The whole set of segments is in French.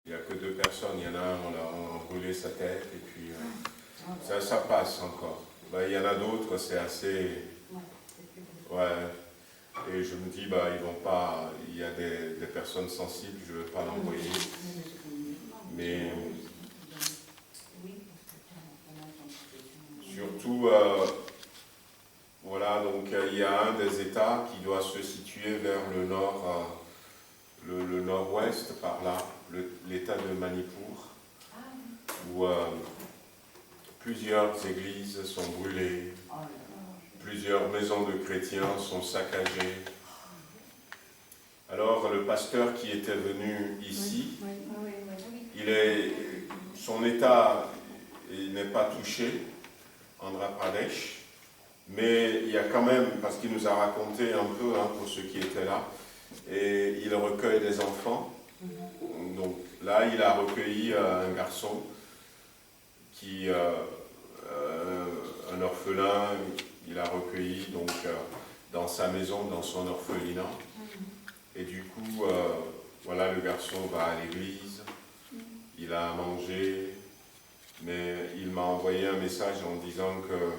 Il n'y a que 2 personnes, il y en a un, on a brûlé sa tête, et puis ça passe encore. Il y en a d'autres, c'est assez... Ouais. Et je me dis, ils vont pas... Il y a des personnes sensibles, je ne veux pas l'envoyer. Mais... Surtout, voilà, donc il y a un des États qui doit se situer vers le nord, le nord-ouest, par là, l'État de Manipur, où plusieurs églises sont brûlées, plusieurs maisons de chrétiens sont saccagées. Alors, le pasteur qui était venu ici, son État n'est pas touché, Andhra Pradesh, mais il y a quand même, parce qu'il nous a raconté un peu, pour ceux qui étaient là, et il recueille des enfants. Donc là, il a recueilli un garçon qui, un orphelin, il a recueilli donc dans sa maison, dans son orphelinat. Et du coup, voilà, le garçon va à l'église, il a à manger, mais il m'a envoyé un message en disant que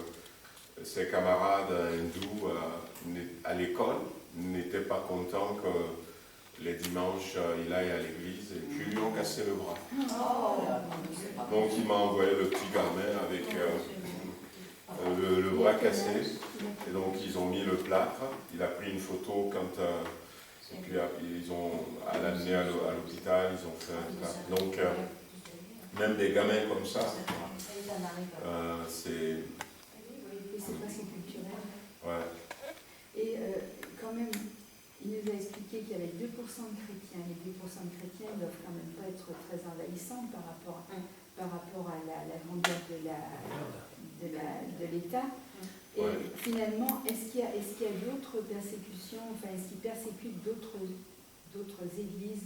ses camarades hindous à l'école n'étaient pas contents que les dimanches il aille à l'église et puis lui ont cassé le bras. Donc il m'a envoyé le petit gamin avec le bras cassé, et donc ils ont mis le plâtre, il a pris une photo quand et puis ils ont à l'amener à l'hôpital, ils ont fait un plâtre. Donc même des gamins comme ça, c'est... C'est pas si culturel. Ouais. Et quand même, il nous a expliqué qu'il y avait 2% de chrétiens. Les 2% de chrétiens ne doivent quand même pas être très envahissants par rapport à la grandeur de l'État. Et finalement, est-ce qu'il y a d'autres persécutions, enfin, est-ce qu'ils persécutent d'autres églises,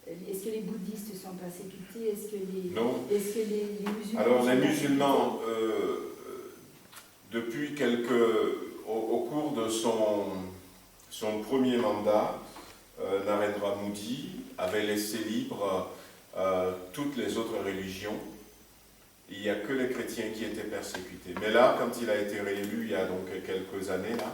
est-ce que les bouddhistes sont persécutés? Est-ce que les musulmans... Alors, les musulmans, depuis au cours de son premier mandat, Narendra Modi avait laissé libre toutes les autres religions. Il n'y a que les chrétiens qui étaient persécutés. Mais là, quand il a été réélu, il y a donc quelques années, là,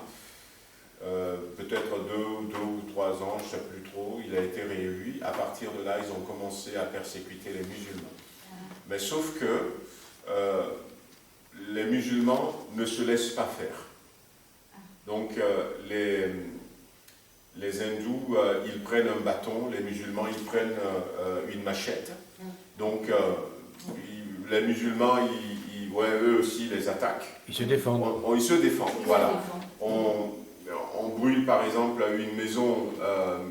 peut-être 2 ou 3 ans, je ne sais plus trop, il a été réélu. À partir de là, ils ont commencé à persécuter les musulmans. Mais sauf que les musulmans ne se laissent pas faire. Donc les hindous, ils prennent un bâton, les musulmans, ils prennent une machette. Donc les musulmans, eux aussi, les attaquent. Ils se défendent. Ils se défendent, voilà. On brûle par exemple une maison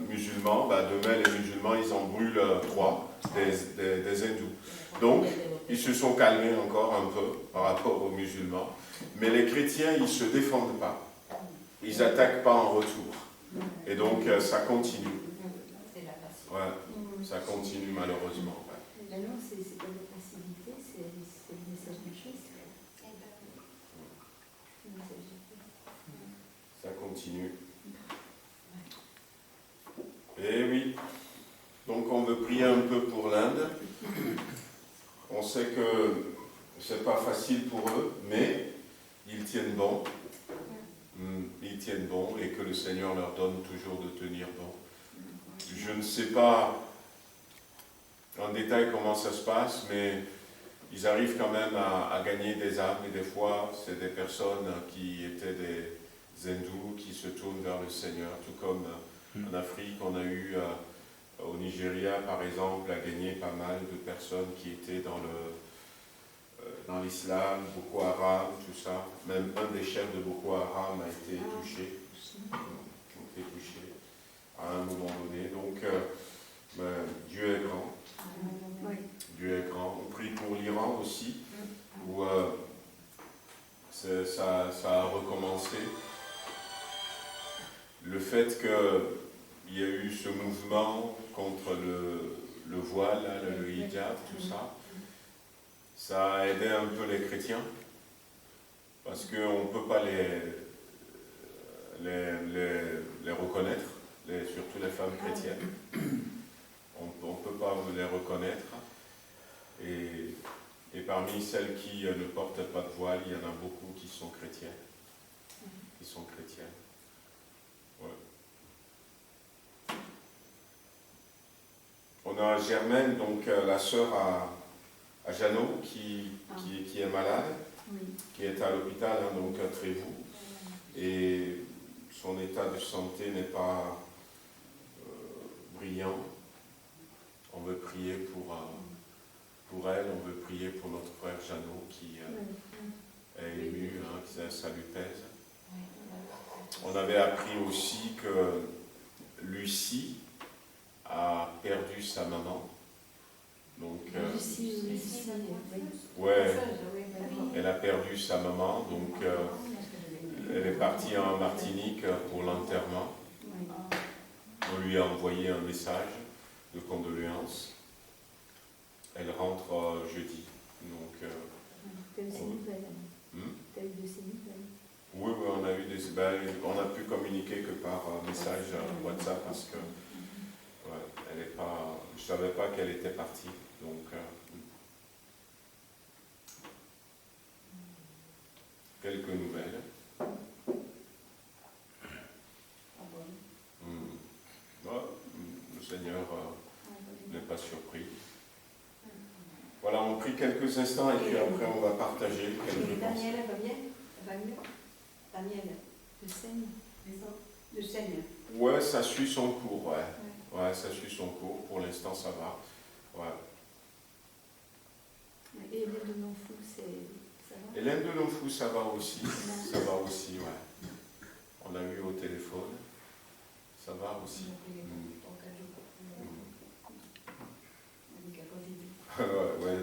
musulmane, demain les musulmans, ils en brûlent 3, des hindous. Donc, ils se sont calmés encore un peu par rapport aux musulmans. Mais les chrétiens, ils ne se défendent pas. Ils n'attaquent pas en retour. Et donc, ça continue. Ouais, ça continue malheureusement. Ouais. Non, c'est pas de la passivité, c'est le message du Christ. Ça continue. Et oui. Donc, on veut prier un peu pour l'Inde. On sait que c'est pas facile pour eux, mais ils tiennent bon. Ils tiennent bon et que le Seigneur leur donne toujours de tenir bon. Je ne sais pas en détail comment ça se passe, mais ils arrivent quand même à gagner des âmes et des fois c'est des personnes qui étaient des hindous qui se tournent vers le Seigneur, tout comme en Afrique on a eu au Nigeria par exemple à gagner pas mal de personnes qui étaient dans l'islam, Boko Haram, tout ça. Même un des chefs de Boko Haram a été touché. À un moment donné. Donc, Dieu est grand. Dieu est grand. On prie pour l'Iran aussi, où ça a recommencé. Le fait qu'il y a eu ce mouvement contre le voile, le hijab, tout ça, ça a aidé un peu les chrétiens, parce qu'on ne peut pas les reconnaître, surtout les femmes chrétiennes. On ne peut pas de les reconnaître. Et parmi celles qui ne portent pas de voile, il y en a beaucoup qui sont chrétiennes. Qui sont chrétiennes. Ouais. On a Germaine, donc la sœur à Jeannot, qui est malade, qui est à l'hôpital, hein, donc à Trévoux. Et son état de santé n'est pas brillant. On veut prier pour elle, on veut prier pour notre frère Jeannot qui est ému, hein, que ça lui pèse. On avait appris aussi que Lucie a perdu sa maman. Donc, ouais, elle a perdu sa maman, donc elle est partie en Martinique pour l'enterrement. On lui a envoyé un message de condoléances. Elle rentre jeudi. Donc, t'as eu ces nouvelles? T'as eu de ces nouvelles? Oui, on a eu on a pu communiquer que par message WhatsApp parce que elle est pas. Je savais pas qu'elle était partie. Donc, quelques nouvelles. Le Seigneur n'est pas surpris. Voilà, on prie quelques instants et puis après on va partager quelques pensées. Daniel, elle va bien? Elle va mieux? Daniel, de Seigne. Ouais, ça suit son cours, ouais. Ouais, ça suit son cours. Pour l'instant, ça va. Ouais. Et Hélène de Nonfou, ça va? Hélène de Nonfou, ça va aussi. Ça va aussi, ouais. On l'a eu au téléphone. Ça va aussi. Ouais.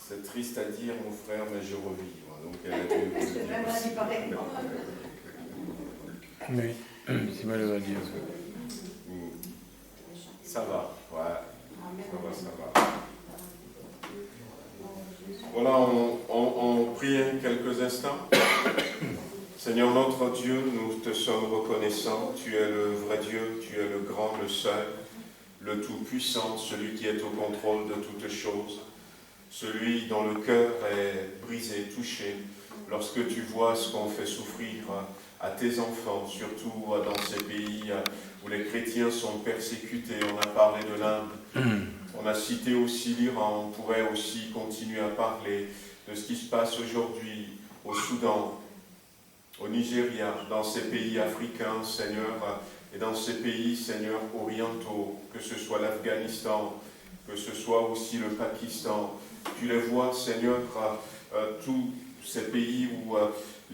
C'est triste à dire, mon frère, mais je revis. Donc, c'est vraiment dit pareil. Oui, c'est mal à dire. Ça va, ouais. Ça va. Voilà, on prie quelques instants. Seigneur notre Dieu, nous te sommes reconnaissants. Tu es le vrai Dieu, tu es le grand, le seul, le tout-puissant, celui qui est au contrôle de toutes choses, celui dont le cœur est brisé, touché, lorsque tu vois ce qu'on fait souffrir à tes enfants, surtout dans ces pays où les chrétiens sont persécutés. On a parlé de l'Inde, on a cité aussi l'Iran, on pourrait aussi continuer à parler de ce qui se passe aujourd'hui au Soudan, au Nigeria, dans ces pays africains, Seigneur, et dans ces pays, Seigneur, orientaux, que ce soit l'Afghanistan, que ce soit aussi le Pakistan. Tu les vois, Seigneur, tous ces pays où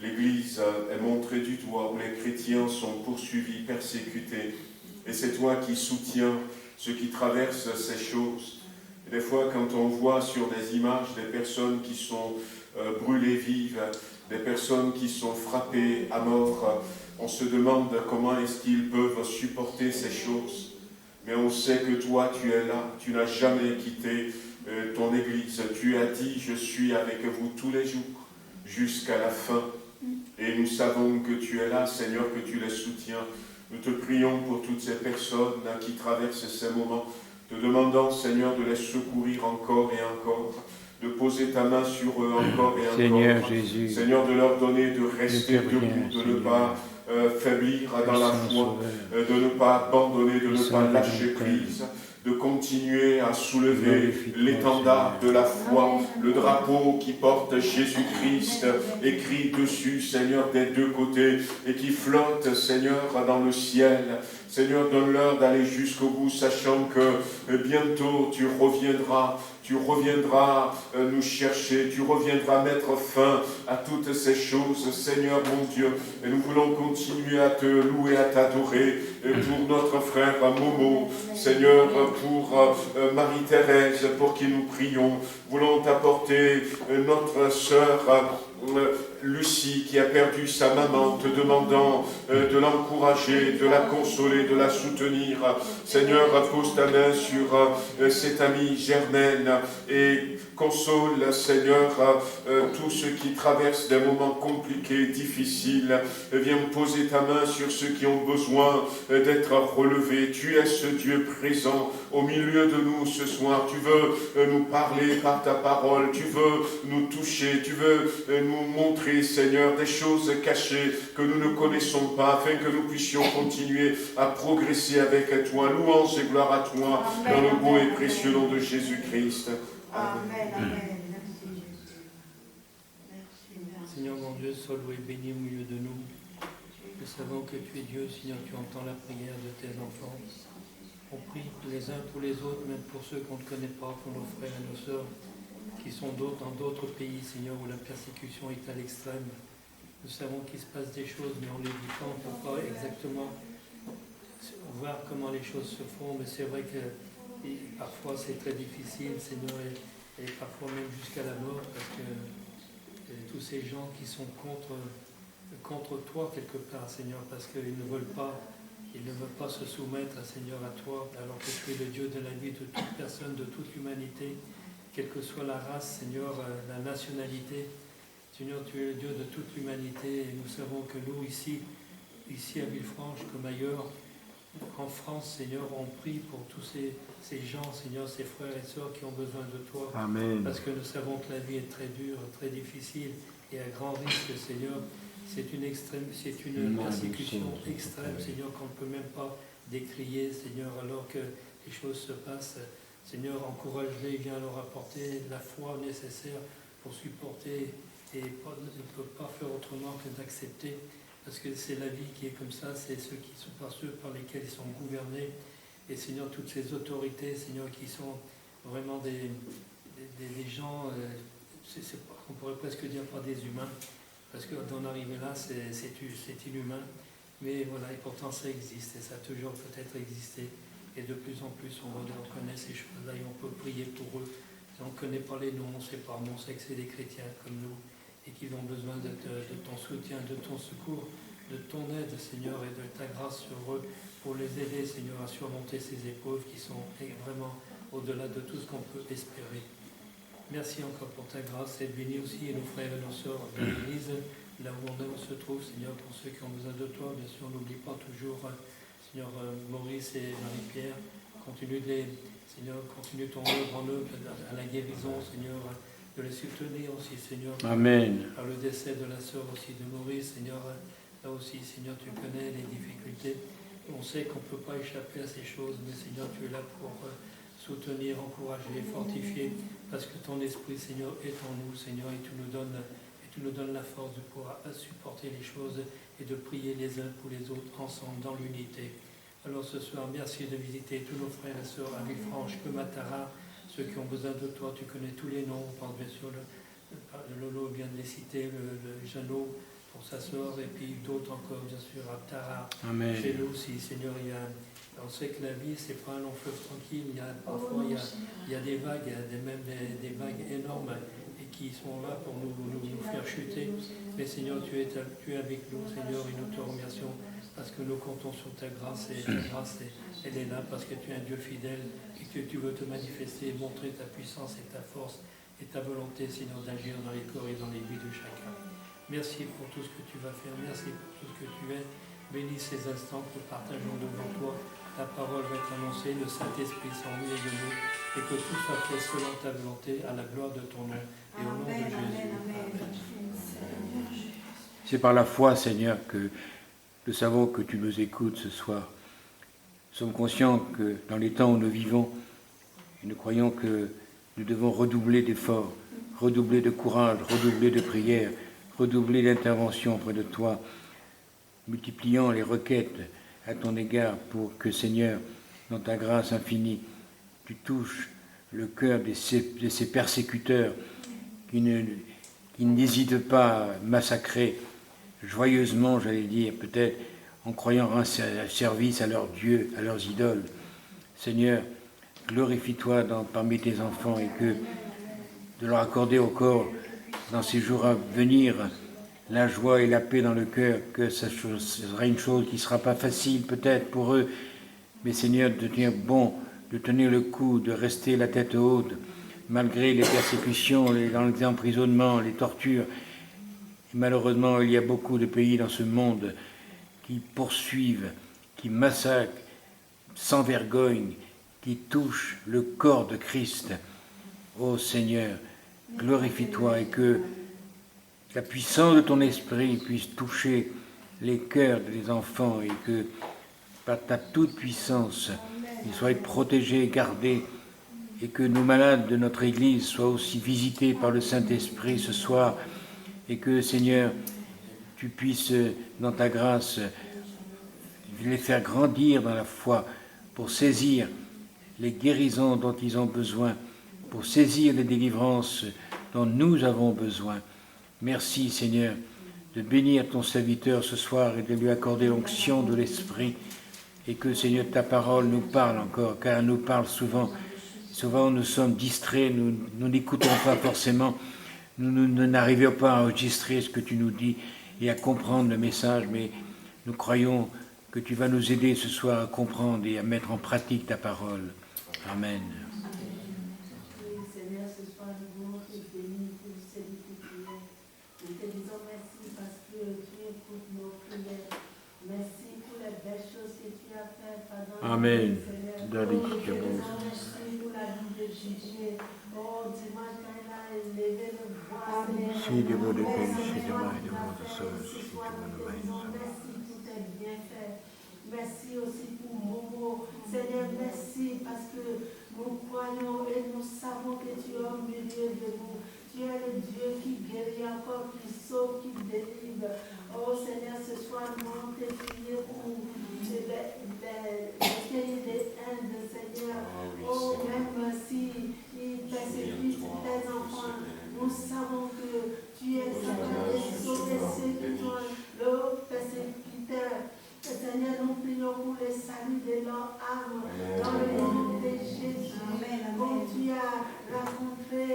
l'Église est montrée du doigt, où les chrétiens sont poursuivis, persécutés. Et c'est toi qui soutiens ceux qui traversent ces choses. Et des fois, quand on voit sur des images des personnes qui sont brûlées vives, des personnes qui sont frappées à mort, on se demande comment est-ce qu'ils peuvent supporter ces choses. Mais on sait que toi, tu es là, tu n'as jamais quitté ton Église. Tu as dit, je suis avec vous tous les jours, jusqu'à la fin. Et nous savons que tu es là, Seigneur, que tu les soutiens. Nous te prions pour toutes ces personnes qui traversent ces moments, te demandant, Seigneur, de les secourir encore et encore, de poser ta main sur eux encore et encore. Seigneur Jésus, Seigneur, de leur donner de rester debout, de ne pas faiblir dans la foi, de ne pas abandonner, de ne pas lâcher prise, de continuer à soulever l'étendard de la foi, le drapeau qui porte Jésus-Christ, écrit dessus, Seigneur, des deux côtés, et qui flotte, Seigneur, dans le ciel. Seigneur, donne-leur d'aller jusqu'au bout, sachant que bientôt tu reviendras nous chercher, tu reviendras mettre fin à toutes ces choses, Seigneur mon Dieu. Et nous voulons continuer à te louer, à t'adorer, et pour notre frère Momo, Seigneur, pour Marie-Thérèse, pour qui nous prions. Nous voulons t'apporter notre sœur Lucie qui a perdu sa maman, te demandant de l'encourager, de la consoler, de la soutenir. Seigneur, pose ta main sur cette amie Germaine et console, Seigneur, tous ceux qui traversent des moments compliqués, difficiles. Viens poser ta main sur ceux qui ont besoin d'être relevés. Tu es ce Dieu présent au milieu de nous ce soir. Tu veux nous parler par ta parole. Tu veux nous toucher. Tu veux nous montrer, Seigneur, des choses cachées que nous ne connaissons pas, afin que nous puissions continuer à progresser avec toi. Louange et gloire à toi, dans le beau et précieux nom de Jésus-Christ. Amen, amen. Merci Jésus. Merci. Seigneur mon Dieu, sois loué et béni au milieu de nous. Nous savons que tu es Dieu, Seigneur, tu entends la prière de tes enfants. On prie les uns pour les autres, même pour ceux qu'on ne connaît pas, pour nos frères et nos sœurs, qui sont dans d'autres pays, Seigneur, où la persécution est à l'extrême. Nous savons qu'il se passe des choses, mais on ne les dit pas, on ne peut pas exactement voir comment les choses se font, mais c'est vrai que parfois c'est très difficile, Seigneur, et parfois même jusqu'à la mort, parce que tous ces gens qui sont contre toi quelque part, Seigneur, parce qu'ils ne veulent pas se soumettre, Seigneur, à toi, alors que tu es le Dieu de la vie de toute personne, de toute l'humanité, quelle que soit la race, Seigneur, la nationalité. Seigneur, tu es le Dieu de toute l'humanité, et nous savons que nous, ici à Villefranche, comme ailleurs, en France, Seigneur, on prie pour tous ces gens, Seigneur, ces frères et sœurs qui ont besoin de toi. Amen. Parce que nous savons que la vie est très dure, très difficile et à grand risque, Seigneur. C'est une persécution extrême, Seigneur, qu'on ne peut même pas décrier, Seigneur, alors que les choses se passent. Seigneur, encourage-les, viens leur apporter la foi nécessaire pour supporter et ne peut pas faire autrement que d'accepter. Parce que c'est la vie qui est comme ça, c'est ceux par lesquels ils sont gouvernés. Et Seigneur, toutes ces autorités, Seigneur, qui sont vraiment des gens, on pourrait presque dire pas des humains, parce que d'en arriver là, c'est inhumain. Mais voilà, et pourtant ça existe, et ça a toujours peut-être existé. Et de plus en plus, on reconnaît ces choses-là, et on peut prier pour eux. On ne connaît pas les noms, on ne sait pas, mais on sait que c'est des chrétiens comme nous, et qui ont besoin de ton soutien, de ton secours, de ton aide, Seigneur, et de ta grâce sur eux, pour les aider, Seigneur, à surmonter ces épreuves qui sont vraiment au-delà de tout ce qu'on peut espérer. Merci encore pour ta grâce, et bénis aussi nos frères et nos sœurs de l'Église, là où on se trouve, Seigneur, pour ceux qui ont besoin de toi. Bien sûr, n'oublie pas toujours, Seigneur, Maurice et Marie-Pierre, continue ton œuvre en eux, à la guérison, Seigneur, de les soutenir aussi, Seigneur. Amen. Par le décès de la sœur aussi de Maurice, Seigneur, là aussi, Seigneur, tu connais les difficultés. On sait qu'on ne peut pas échapper à ces choses, mais Seigneur, tu es là pour soutenir, encourager, fortifier, parce que ton esprit, Seigneur, est en nous, Seigneur, et tu nous donnes la force de pouvoir supporter les choses et de prier les uns pour les autres ensemble dans l'unité. Alors ce soir, merci de visiter tous nos frères et sœurs à Villefranche, comme à Tara, ceux qui ont besoin de toi, tu connais tous les noms, on pense bien sûr, le Lolo vient de les citer, le Jeannot pour sa sœur, et puis d'autres encore, bien sûr, à Tara. Amen. Chez nous aussi, Seigneur, on sait que la vie, c'est pas un long fleuve tranquille, parfois il y a des vagues, même des vagues énormes, et qui sont là pour nous faire chuter. Mais Seigneur, tu es avec nous, Seigneur, et nous te remercions, parce que nous comptons sur ta grâce, et ta grâce, elle est là, parce que tu es un Dieu fidèle, et que tu veux te manifester, montrer ta puissance et ta force, et ta volonté, Seigneur, d'agir dans les corps et dans les vies de chacun. Merci pour tout ce que tu vas faire, merci pour tout ce que tu es. Bénis ces instants que nous partageons devant toi. Ta parole va être annoncée, le Saint-Esprit s'en milieu de nous, et que tout soit fait selon ta volonté, à la gloire de ton nom, et au nom de Jésus. Amen. C'est par la foi, Seigneur, que nous savons que tu nous écoutes ce soir. Nous sommes conscients que dans les temps où nous vivons, nous croyons que nous devons redoubler d'efforts, redoubler de courage, redoubler de prière, redoubler d'intervention auprès de toi, multipliant les requêtes à ton égard pour que, Seigneur, dans ta grâce infinie, tu touches le cœur de ces persécuteurs qui n'hésitent pas à massacrer joyeusement, j'allais dire, peut-être en croyant un service à leur Dieu, à leurs idoles. Seigneur, glorifie-toi parmi tes enfants, et que de leur accorder encore dans ces jours à venir la joie et la paix dans le cœur, que ce sera une chose qui ne sera pas facile peut-être pour eux, mais Seigneur, de tenir bon, de tenir le coup, de rester la tête haute, malgré les persécutions, les emprisonnements, les tortures. Et malheureusement, il y a beaucoup de pays dans ce monde qui poursuivent, qui massacrent sans vergogne, qui touchent le corps de Christ. Ô Seigneur, glorifie-toi et que la puissance de ton esprit puisse toucher les cœurs des enfants et que par ta toute puissance, ils soient protégés, gardés et que nos malades de notre Église soient aussi visités par le Saint-Esprit ce soir et que, Seigneur, tu puisses, dans ta grâce, les faire grandir dans la foi pour saisir les guérisons dont ils ont besoin, pour saisir les délivrances dont nous avons besoin. Merci, Seigneur, de bénir ton serviteur ce soir et de lui accorder l'onction de l'Esprit et que, Seigneur, ta parole nous parle encore, car elle nous parle souvent. Souvent, nous sommes distraits, nous n'écoutons pas forcément, nous n'arrivons pas à enregistrer ce que tu nous dis et à comprendre le message, mais nous croyons que tu vas nous aider ce soir à comprendre et à mettre en pratique ta parole. Amen. Seigneur, ce soir, nous te bénis pour celui que tu es. Nous te disons merci parce que tu écoutes nos prières. Merci pour les belles choses que tu as faites pendant Amen. Nous te disons merci pour la vie de Gigi. Oh, dimanche, quand il a élevé le voix, Seigneur. Si de vos Merci pour tes bienfaits. Merci aussi pour Momo. Seigneur, merci parce que nous croyons et nous savons que tu es au milieu de nous. Tu es le Dieu qui guérit encore, qui sauve, qui délivre. Oh Seigneur, ce soir, nous allons te prier pour les pays des Indes, Seigneur. Oh, même si ils persécutent tes enfants, nous savons que tu es capable de sauver ceux qui sont le persécuteur. Seigneur, nous prions pour le salut de leur âme dans le nom de Jésus. Comme tu as rencontré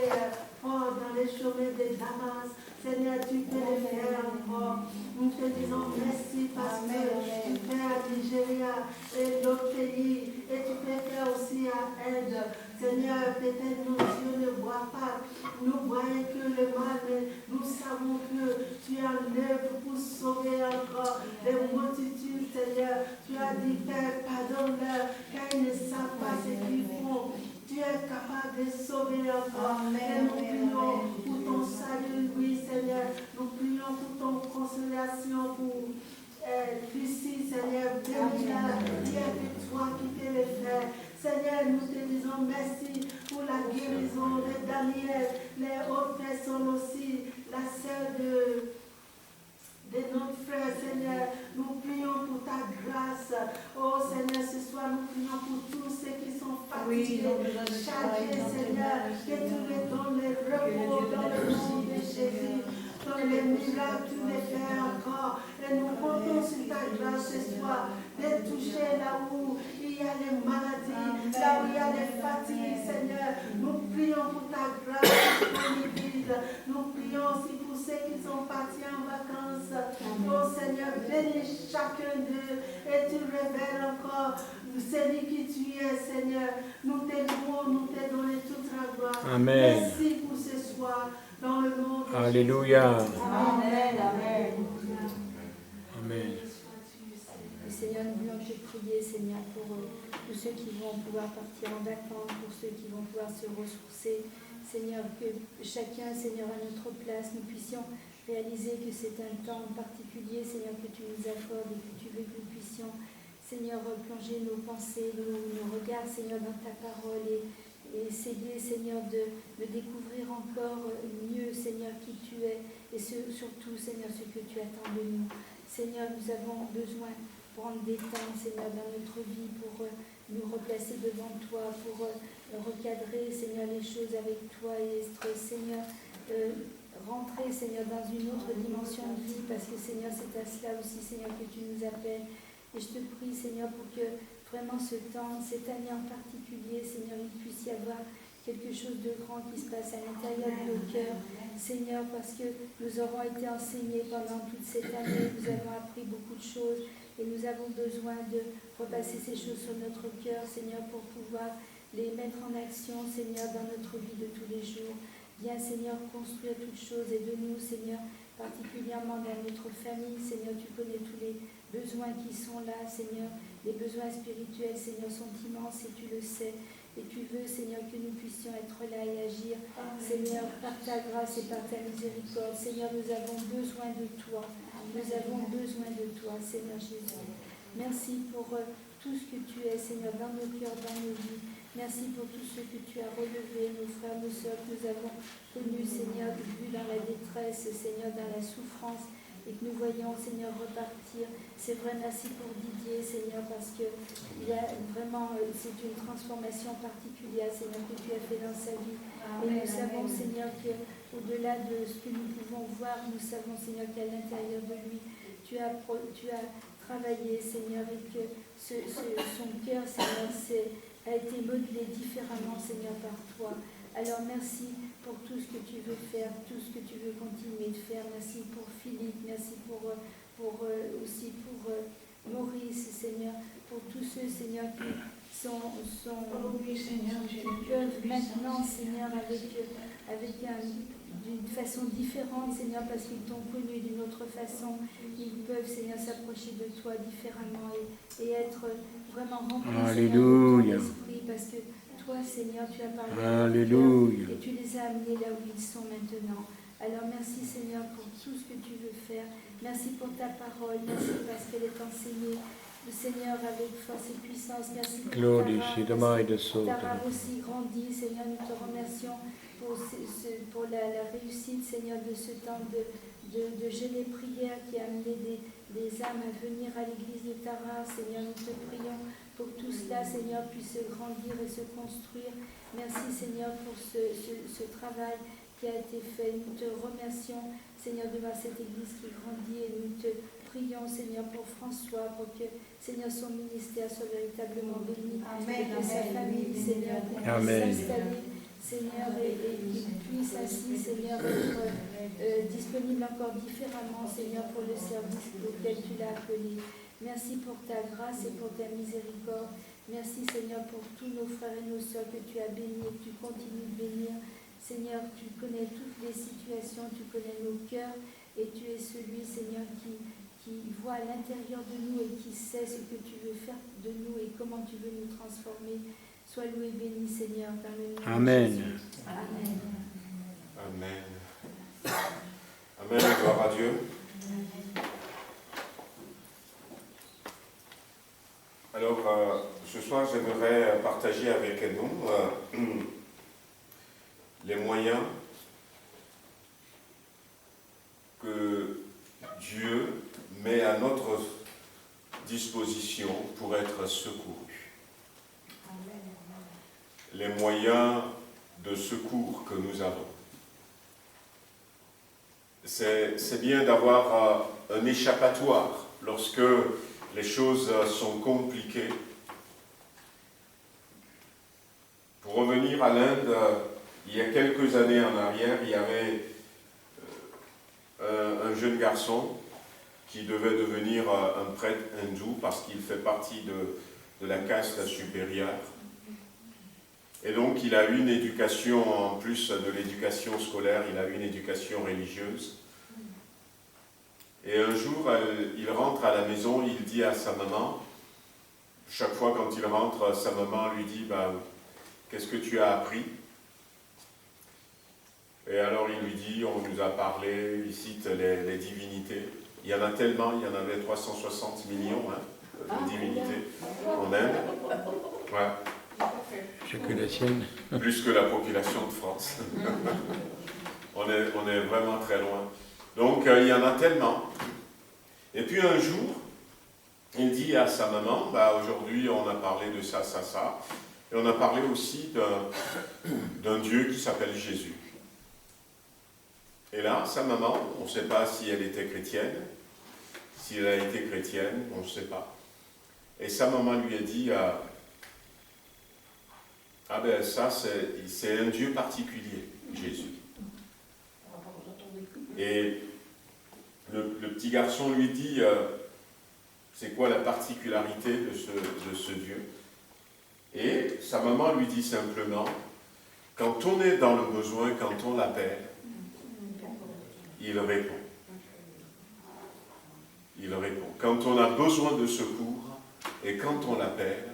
Paul dans les chemins de Damas, Seigneur, tu peux le faire encore. Nous te disons merci parce que tu fais à Nigeria et d'autres pays et tu peux faire aussi à Inde. Seigneur, peut-être nos yeux ne voient pas, nous voyons que le mal, mais nous savons que tu es en œuvre pour sauver encore les multitudes, Seigneur. Tu as dit, Père, pardonne-leur, car ils ne savent pas ce qu'ils font. Tu es capable de sauver encore. Et nous prions pour ton salut, oui, Seigneur. Nous prions pour ton consolation, pour Christy, Seigneur. Bénis-la, il y a que toi qui peux le faire. Seigneur, nous te disons merci pour la guérison de Daniel, les autres personnes aussi, la sœur de notre frère, Seigneur. Nous prions pour ta grâce. Oh Seigneur, ce soir, nous prions pour tous ceux qui sont fatigués, chargés, Seigneur, que tu les donnes le repos dans le nom de Jésus. Dans les miracles, tu les fais encore. Et nous comptons sur ta grâce ce soir, de toucher là où il y a les maladies, là où il y a les fatigues, Seigneur. Nous prions pour ta grâce disponible. Nous prions aussi pour ceux qui sont partis en vacances. Oh Seigneur, bénis chacun d'eux et tu révèles encore celui qui tu es, Seigneur. Nous te louons, nous te donnons toute la gloire. Amen. Merci pour ce soir. Dans le nom de Alléluia. Jésus. Amen. Amen. Amen. Seigneur, nous voulons te prier, Seigneur, pour ceux qui vont pouvoir partir en vacances, pour ceux qui vont pouvoir se ressourcer. Seigneur, que chacun, Seigneur, à notre place, nous puissions réaliser que c'est un temps particulier, Seigneur, que tu nous accordes et que tu veux que nous puissions, Seigneur, plonger nos pensées, nos regards, Seigneur, dans ta parole et essayer, Seigneur, de découvrir encore mieux, Seigneur, qui tu es et surtout, Seigneur, ce que tu attends de nous. Seigneur, nous avons besoin de prendre des temps, Seigneur, dans notre vie pour nous replacer devant toi, pour recadrer, Seigneur, les choses avec toi et être, Seigneur, rentrer, Seigneur, dans une autre dimension de vie parce que, Seigneur, c'est à cela aussi, Seigneur, que tu nous appelles. Et je te prie, Seigneur, pour que vraiment ce temps, cette année en particulier, Seigneur, il puisse y avoir quelque chose de grand qui se passe à l'intérieur de nos cœurs. Seigneur, parce que nous aurons été enseignés pendant toute cette année, nous avons appris beaucoup de choses et nous avons besoin de repasser ces choses sur notre cœur, Seigneur, pour pouvoir les mettre en action, Seigneur, dans notre vie de tous les jours. Viens, Seigneur, construire toutes choses et de nous, Seigneur, particulièrement dans notre famille. Seigneur, tu connais tous les besoins qui sont là, Seigneur. Les besoins spirituels, Seigneur, sont immenses et tu le sais. Et tu veux, Seigneur, que nous puissions être là et agir, Seigneur, par ta grâce et par ta miséricorde. Seigneur, nous avons besoin de toi. Nous avons besoin de toi, Seigneur Jésus. Merci pour tout ce que tu es, Seigneur, dans nos cœurs, dans nos vies. Merci pour tout ce que tu as relevé, nos frères, nos sœurs que nous avons connus, Seigneur, vu dans la détresse, Seigneur, dans la souffrance, et que nous voyons, Seigneur, repartir. C'est vrai, merci pour Didier, Seigneur, parce que il y a vraiment, c'est une transformation particulière, Seigneur, que tu as fait dans sa vie. Et nous savons, Seigneur, qu'au-delà de ce que nous pouvons voir, nous savons, Seigneur, qu'à l'intérieur de lui, tu as travaillé, Seigneur, et que son cœur, Seigneur, a été modelé différemment, Seigneur, par toi. Alors merci pour tout ce que tu veux faire, tout ce que tu veux continuer de faire. Merci pour Philippe, merci aussi pour Maurice, Seigneur, pour tous ceux, Seigneur, qui qui peuvent maintenant, Seigneur, d'une façon différente, Seigneur, parce qu'ils t'ont connu d'une autre façon. Ils peuvent, Seigneur, s'approcher de toi différemment et être vraiment remplis, Alléluia. Seigneur, de ton esprit, parce que toi, Seigneur, tu as parlé Alléluia. et tu les as amenés là où ils sont maintenant. Alors merci, Seigneur, pour tout ce que tu veux faire. Merci pour ta parole. Merci parce qu'elle est enseignée, le Seigneur, avec force et puissance. Merci pour Tara aussi grandi. Seigneur, nous te remercions pour la réussite, Seigneur, de ce temps de jeûne et prière qui a amené des âmes à venir à l'église de Tara. Seigneur, nous te prions pour que tout cela, Seigneur, puisse grandir et se construire. Merci, Seigneur, pour ce travail qui a été fait. Nous te remercions, Seigneur, de voir cette église qui grandit et nous te prions, Seigneur, pour François, pour que, Seigneur, son ministère soit véritablement béni. Et que sa famille, Seigneur, puisse s'installer, Seigneur, et qu'il puisse ainsi, Seigneur, être disponible encore différemment, Seigneur, pour le service auquel tu l'as appelé. Merci pour ta grâce et pour ta miséricorde. Merci, Seigneur, pour tous nos frères et nos sœurs que tu as bénis et que tu continues de bénir. Seigneur, tu connais toutes les situations, tu connais nos cœurs et tu es celui, Seigneur, qui voit à l'intérieur de nous et qui sait ce que tu veux faire de nous et comment tu veux nous transformer. Sois loué et béni, Seigneur, dans le nom Amen. de Jésus. Amen. Amen. Amen, gloire à Dieu. Alors, ce soir, j'aimerais partager avec nous les moyens que Dieu met à notre disposition pour être secouru. Les moyens de secours que nous avons. C'est bien d'avoir un échappatoire lorsque les choses sont compliquées. Pour revenir à l'Inde, il y a quelques années en arrière, il y avait un jeune garçon qui devait devenir un prêtre hindou parce qu'il fait partie de la caste supérieure. Et donc il a eu une éducation, en plus de l'éducation scolaire, il a eu une éducation religieuse. Et un jour, il rentre à la maison, il dit à sa maman, chaque fois quand il rentre, sa maman lui dit, qu'est-ce que tu as appris? Et alors il lui dit, on nous a parlé, il cite les divinités. Il y en a tellement, il y en avait 360 millions de divinités en Inde. Ouais. Chacune la sienne. Plus que la population de France. on est vraiment très loin. Donc il y en a tellement. Et puis un jour, il dit à sa maman, aujourd'hui on a parlé de ça, ça, ça. Et on a parlé aussi d'un Dieu qui s'appelle Jésus. Et là, sa maman, on ne sait pas si elle était chrétienne, si elle a été chrétienne, on ne sait pas. Et sa maman lui a dit, Ah ben ça, c'est un Dieu particulier, Jésus. Et le petit garçon lui dit, c'est quoi la particularité de ce Dieu? Et sa maman lui dit simplement, quand on est dans le besoin, quand on l'appelle, il répond. Il répond. Quand on a besoin de secours, et quand on l'appelle,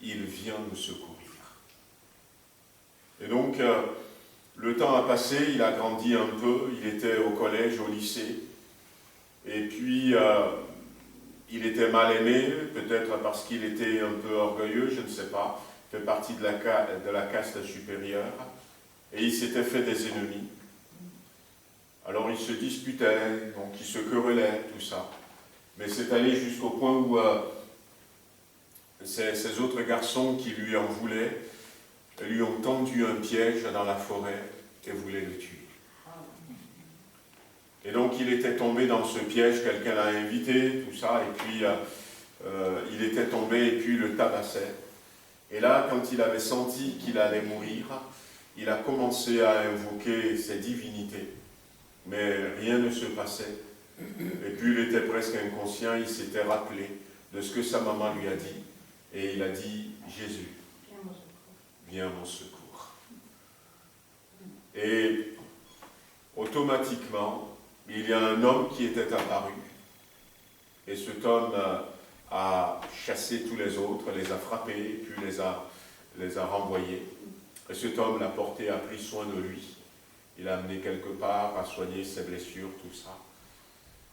il vient nous secourir. Et donc, le temps a passé, il a grandi un peu, il était au collège, au lycée, et puis il était mal aimé, peut-être parce qu'il était un peu orgueilleux, je ne sais pas, fait partie de la caste supérieure, et il s'était fait des ennemis. Alors il se disputait, donc il se querellait, tout ça. Mais c'est allé jusqu'au point où ces autres garçons qui lui en voulaient, lui ont tendu un piège dans la forêt et voulaient le tuer. Et donc il était tombé dans ce piège, quelqu'un l'a invité, tout ça, et puis il était tombé et puis le tabassait. Et là, quand il avait senti qu'il allait mourir, il a commencé à invoquer ses divinités. Mais rien ne se passait. Et puis il était presque inconscient, il s'était rappelé de ce que sa maman lui a dit. Et il a dit, Jésus, viens à mon secours. Et automatiquement, il y a un homme qui était apparu. Et cet homme a chassé tous les autres, les a frappés, et puis les a renvoyés. Et cet homme l'a porté, a pris soin de lui. Il l'a amené quelque part, a soigné ses blessures, tout ça.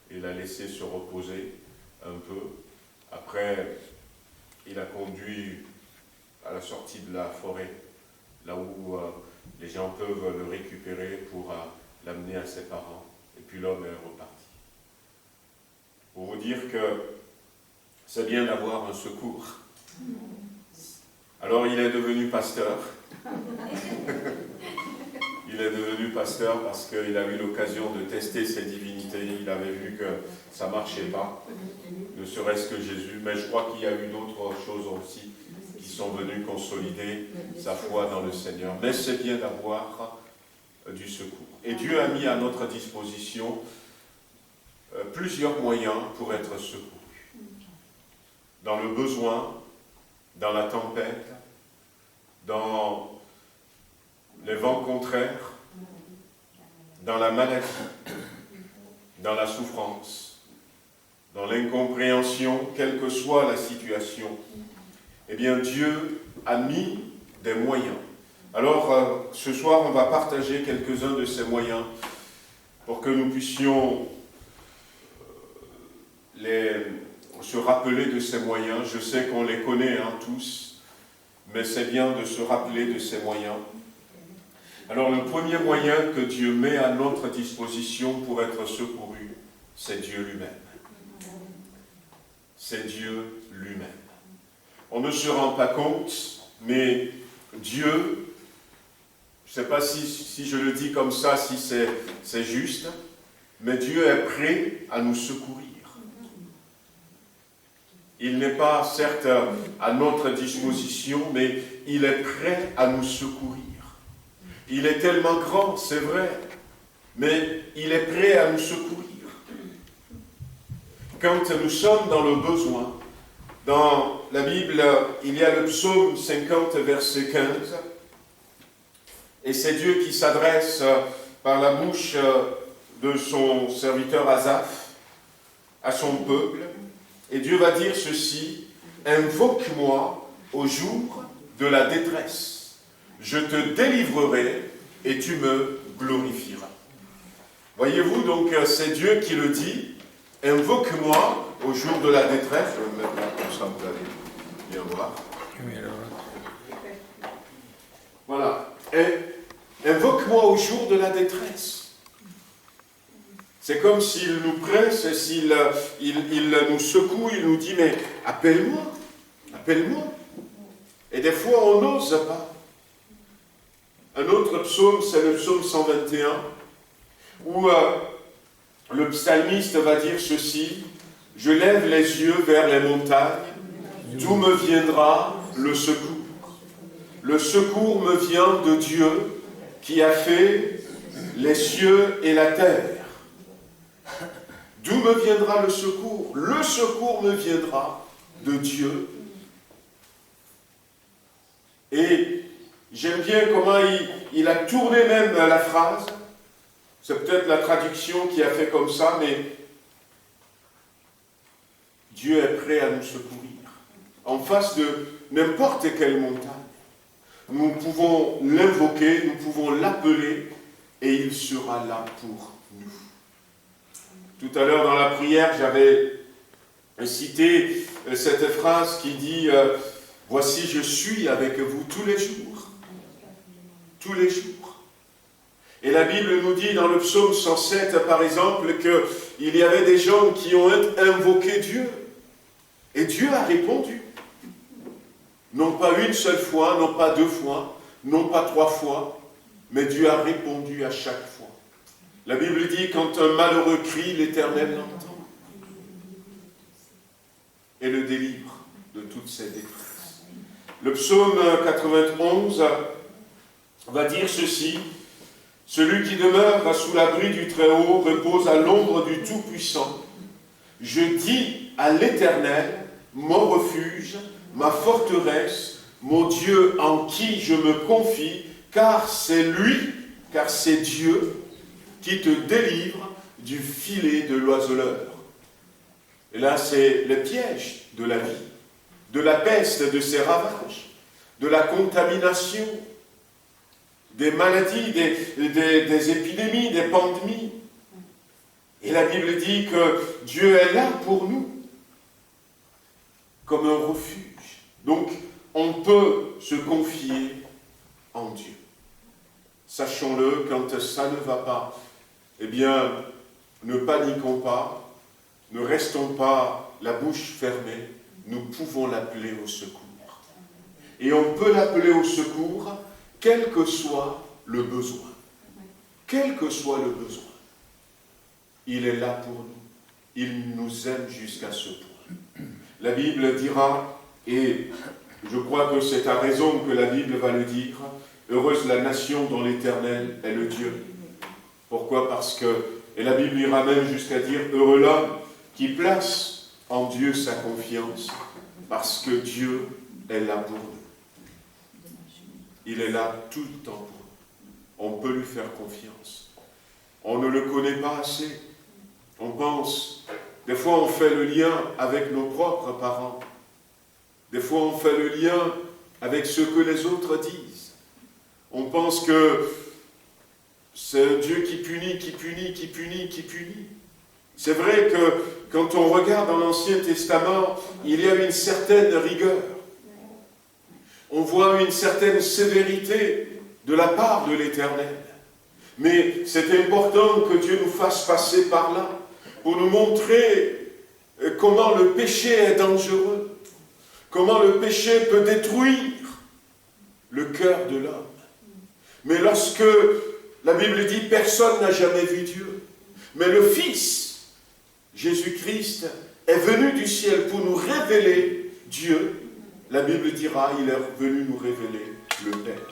Il l'a laissé se reposer un peu. Après, il a conduit à la sortie de la forêt, là où les gens peuvent le récupérer pour l'amener à ses parents. Et puis l'homme est reparti. Pour vous dire que c'est bien d'avoir un secours. Alors il est devenu pasteur. Il est devenu pasteur parce qu'il a eu l'occasion de tester ses divinités. Il avait vu que ça ne marchait pas, ne serait-ce que Jésus. Mais je crois qu'il y a eu d'autres choses aussi qui sont venues consolider sa foi dans le Seigneur. Mais c'est bien d'avoir du secours. Et Dieu a mis à notre disposition plusieurs moyens pour être secouru. Dans le besoin, dans la tempête, dans les vents contraires, dans la maladie, dans la souffrance, dans l'incompréhension, quelle que soit la situation, eh bien Dieu a mis des moyens. Alors, ce soir, on va partager quelques-uns de ces moyens pour que nous puissions se rappeler de ces moyens. Je sais qu'on les connaît tous, mais c'est bien de se rappeler de ces moyens. Alors, le premier moyen que Dieu met à notre disposition pour être secouru, c'est Dieu lui-même. C'est Dieu lui-même. On ne se rend pas compte, mais Dieu, je ne sais pas si je le dis comme ça, si c'est juste, mais Dieu est prêt à nous secourir. Il n'est pas certes à notre disposition, mais il est prêt à nous secourir. Il est tellement grand, c'est vrai, mais il est prêt à nous secourir. Quand nous sommes dans le besoin, dans la Bible, il y a le psaume 50, verset 15, et c'est Dieu qui s'adresse par la bouche de son serviteur Asaph à son peuple, et Dieu va dire ceci, « Invoque-moi au jour de la détresse. Je te délivrerai et tu me glorifieras. » Voyez-vous, donc, c'est Dieu qui le dit. Invoque-moi au jour de la détresse. Je vais me mettre là comme ça, vous allez bien voir. Voilà. Et invoque-moi au jour de la détresse. C'est comme s'il nous presse, il nous secoue, il nous dit, mais appelle-moi, appelle-moi. Et des fois, on n'ose pas. Un autre psaume, c'est le psaume 121, où le psalmiste va dire ceci, « Je lève les yeux vers les montagnes, d'où me viendra le secours. le secours me vient de Dieu qui a fait les cieux et la terre. D'où me viendra le secours? Le secours me viendra de Dieu. Et j'aime bien comment il a tourné même la phrase. C'est peut-être la traduction qui a fait comme ça, mais Dieu est prêt à nous secourir. En face de n'importe quelle montagne, nous pouvons l'invoquer, nous pouvons l'appeler, et il sera là pour nous. Tout à l'heure dans la prière, j'avais cité cette phrase qui dit « Voici, je suis avec vous tous les jours. » Tous les jours. Et la Bible nous dit dans le psaume 107, par exemple, qu'il y avait des gens qui ont invoqué Dieu. Et Dieu a répondu. Non pas une seule fois, non pas 2 fois, non pas 3 fois, mais Dieu a répondu à chaque fois. La Bible dit, quand un malheureux crie, l'Éternel l'entend et le délivre de toutes ses détresses. Le psaume 91 va dire ceci: « Celui qui demeure sous l'abri du Très-Haut repose à l'ombre du Tout-Puissant. Je dis à l'Éternel, mon refuge, ma forteresse, mon Dieu en qui je me confie, car c'est lui, car c'est Dieu qui te délivre du filet de l'oiseleur. » Et là, c'est le piège de la vie, de la peste, de ses ravages, de la contamination, des maladies, des épidémies, des pandémies. Et la Bible dit que Dieu est là pour nous, comme un refuge. Donc, on peut se confier en Dieu. Sachons-le, quand ça ne va pas, eh bien, ne paniquons pas, ne restons pas la bouche fermée, nous pouvons l'appeler au secours. Et on peut l'appeler au secours, quel que soit le besoin. Quel que soit le besoin. Il est là pour nous. Il nous aime jusqu'à ce point. La Bible dira, et je crois que c'est à raison que la Bible va le dire, heureuse la nation dont l'Éternel est le Dieu. Pourquoi? Parce que, et la Bible ira même jusqu'à dire, heureux l'homme qui place en Dieu sa confiance, parce que Dieu est là pour nous. Il est là tout le temps pour nous. On peut lui faire confiance. On ne le connaît pas assez. On pense, des fois on fait le lien avec nos propres parents. Des fois on fait le lien avec ce que les autres disent. On pense que c'est un Dieu qui punit, qui punit, qui punit, qui punit. C'est vrai que quand on regarde dans l'Ancien Testament, il y a une certaine rigueur. On voit une certaine sévérité de la part de l'Éternel. Mais c'est important que Dieu nous fasse passer par là pour nous montrer comment le péché est dangereux, comment le péché peut détruire le cœur de l'homme. Mais lorsque la Bible dit « personne n'a jamais vu Dieu », mais le Fils, Jésus-Christ, est venu du ciel pour nous révéler Dieu, la Bible dira « il est venu nous révéler le Père ».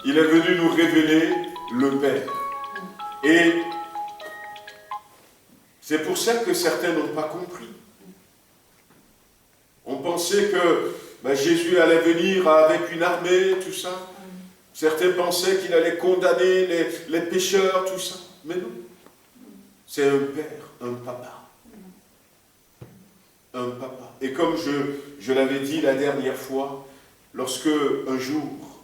Il est venu nous révéler le Père. Et c'est pour ça que certains n'ont pas compris. On pensait que Jésus allait venir avec une armée, tout ça. Certains pensaient qu'il allait condamner les pécheurs, tout ça. Mais non. C'est un père, un papa. Un papa. Et comme je l'avais dit la dernière fois, lorsque un jour,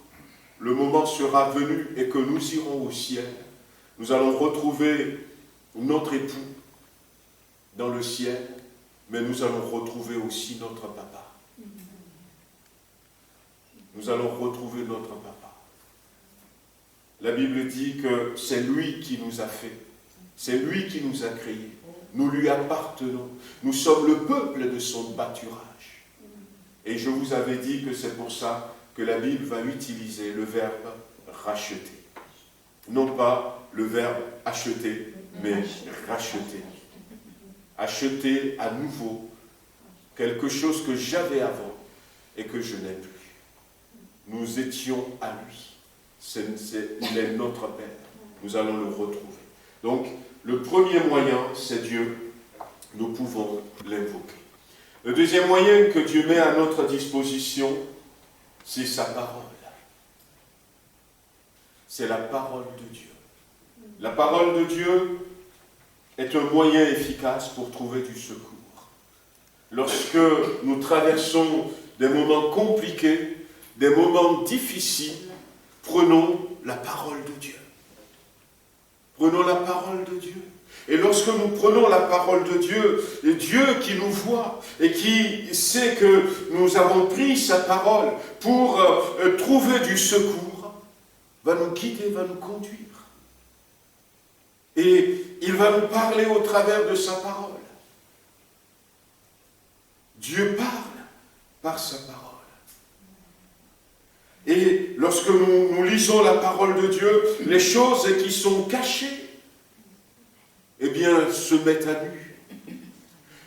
le moment sera venu et que nous irons au ciel, nous allons retrouver notre époux dans le ciel, mais nous allons retrouver aussi notre papa. Nous allons retrouver notre papa. La Bible dit que c'est lui qui nous a fait. C'est lui qui nous a créés. Nous lui appartenons. Nous sommes le peuple de son pâturage. Et je vous avais dit que c'est pour ça que la Bible va utiliser le verbe racheter. Non pas le verbe acheter, mais racheter. Acheter à nouveau quelque chose que j'avais avant et que je n'ai plus. Nous étions à lui. Il est notre Père. Nous allons le retrouver. Donc, le premier moyen, c'est Dieu. Nous pouvons l'invoquer. Le deuxième moyen que Dieu met à notre disposition, c'est sa parole. C'est la parole de Dieu. La parole de Dieu est un moyen efficace pour trouver du secours. Lorsque nous traversons des moments compliqués, des moments difficiles, prenons la parole de Dieu. Prenons la parole de Dieu. Et lorsque nous prenons la parole de Dieu, et Dieu qui nous voit et qui sait que nous avons pris sa parole pour trouver du secours, va nous guider, va nous conduire. Et il va nous parler au travers de sa parole. Dieu parle par sa parole. Et lorsque nous lisons la parole de Dieu, les choses qui sont cachées, eh bien, se mettent à nu.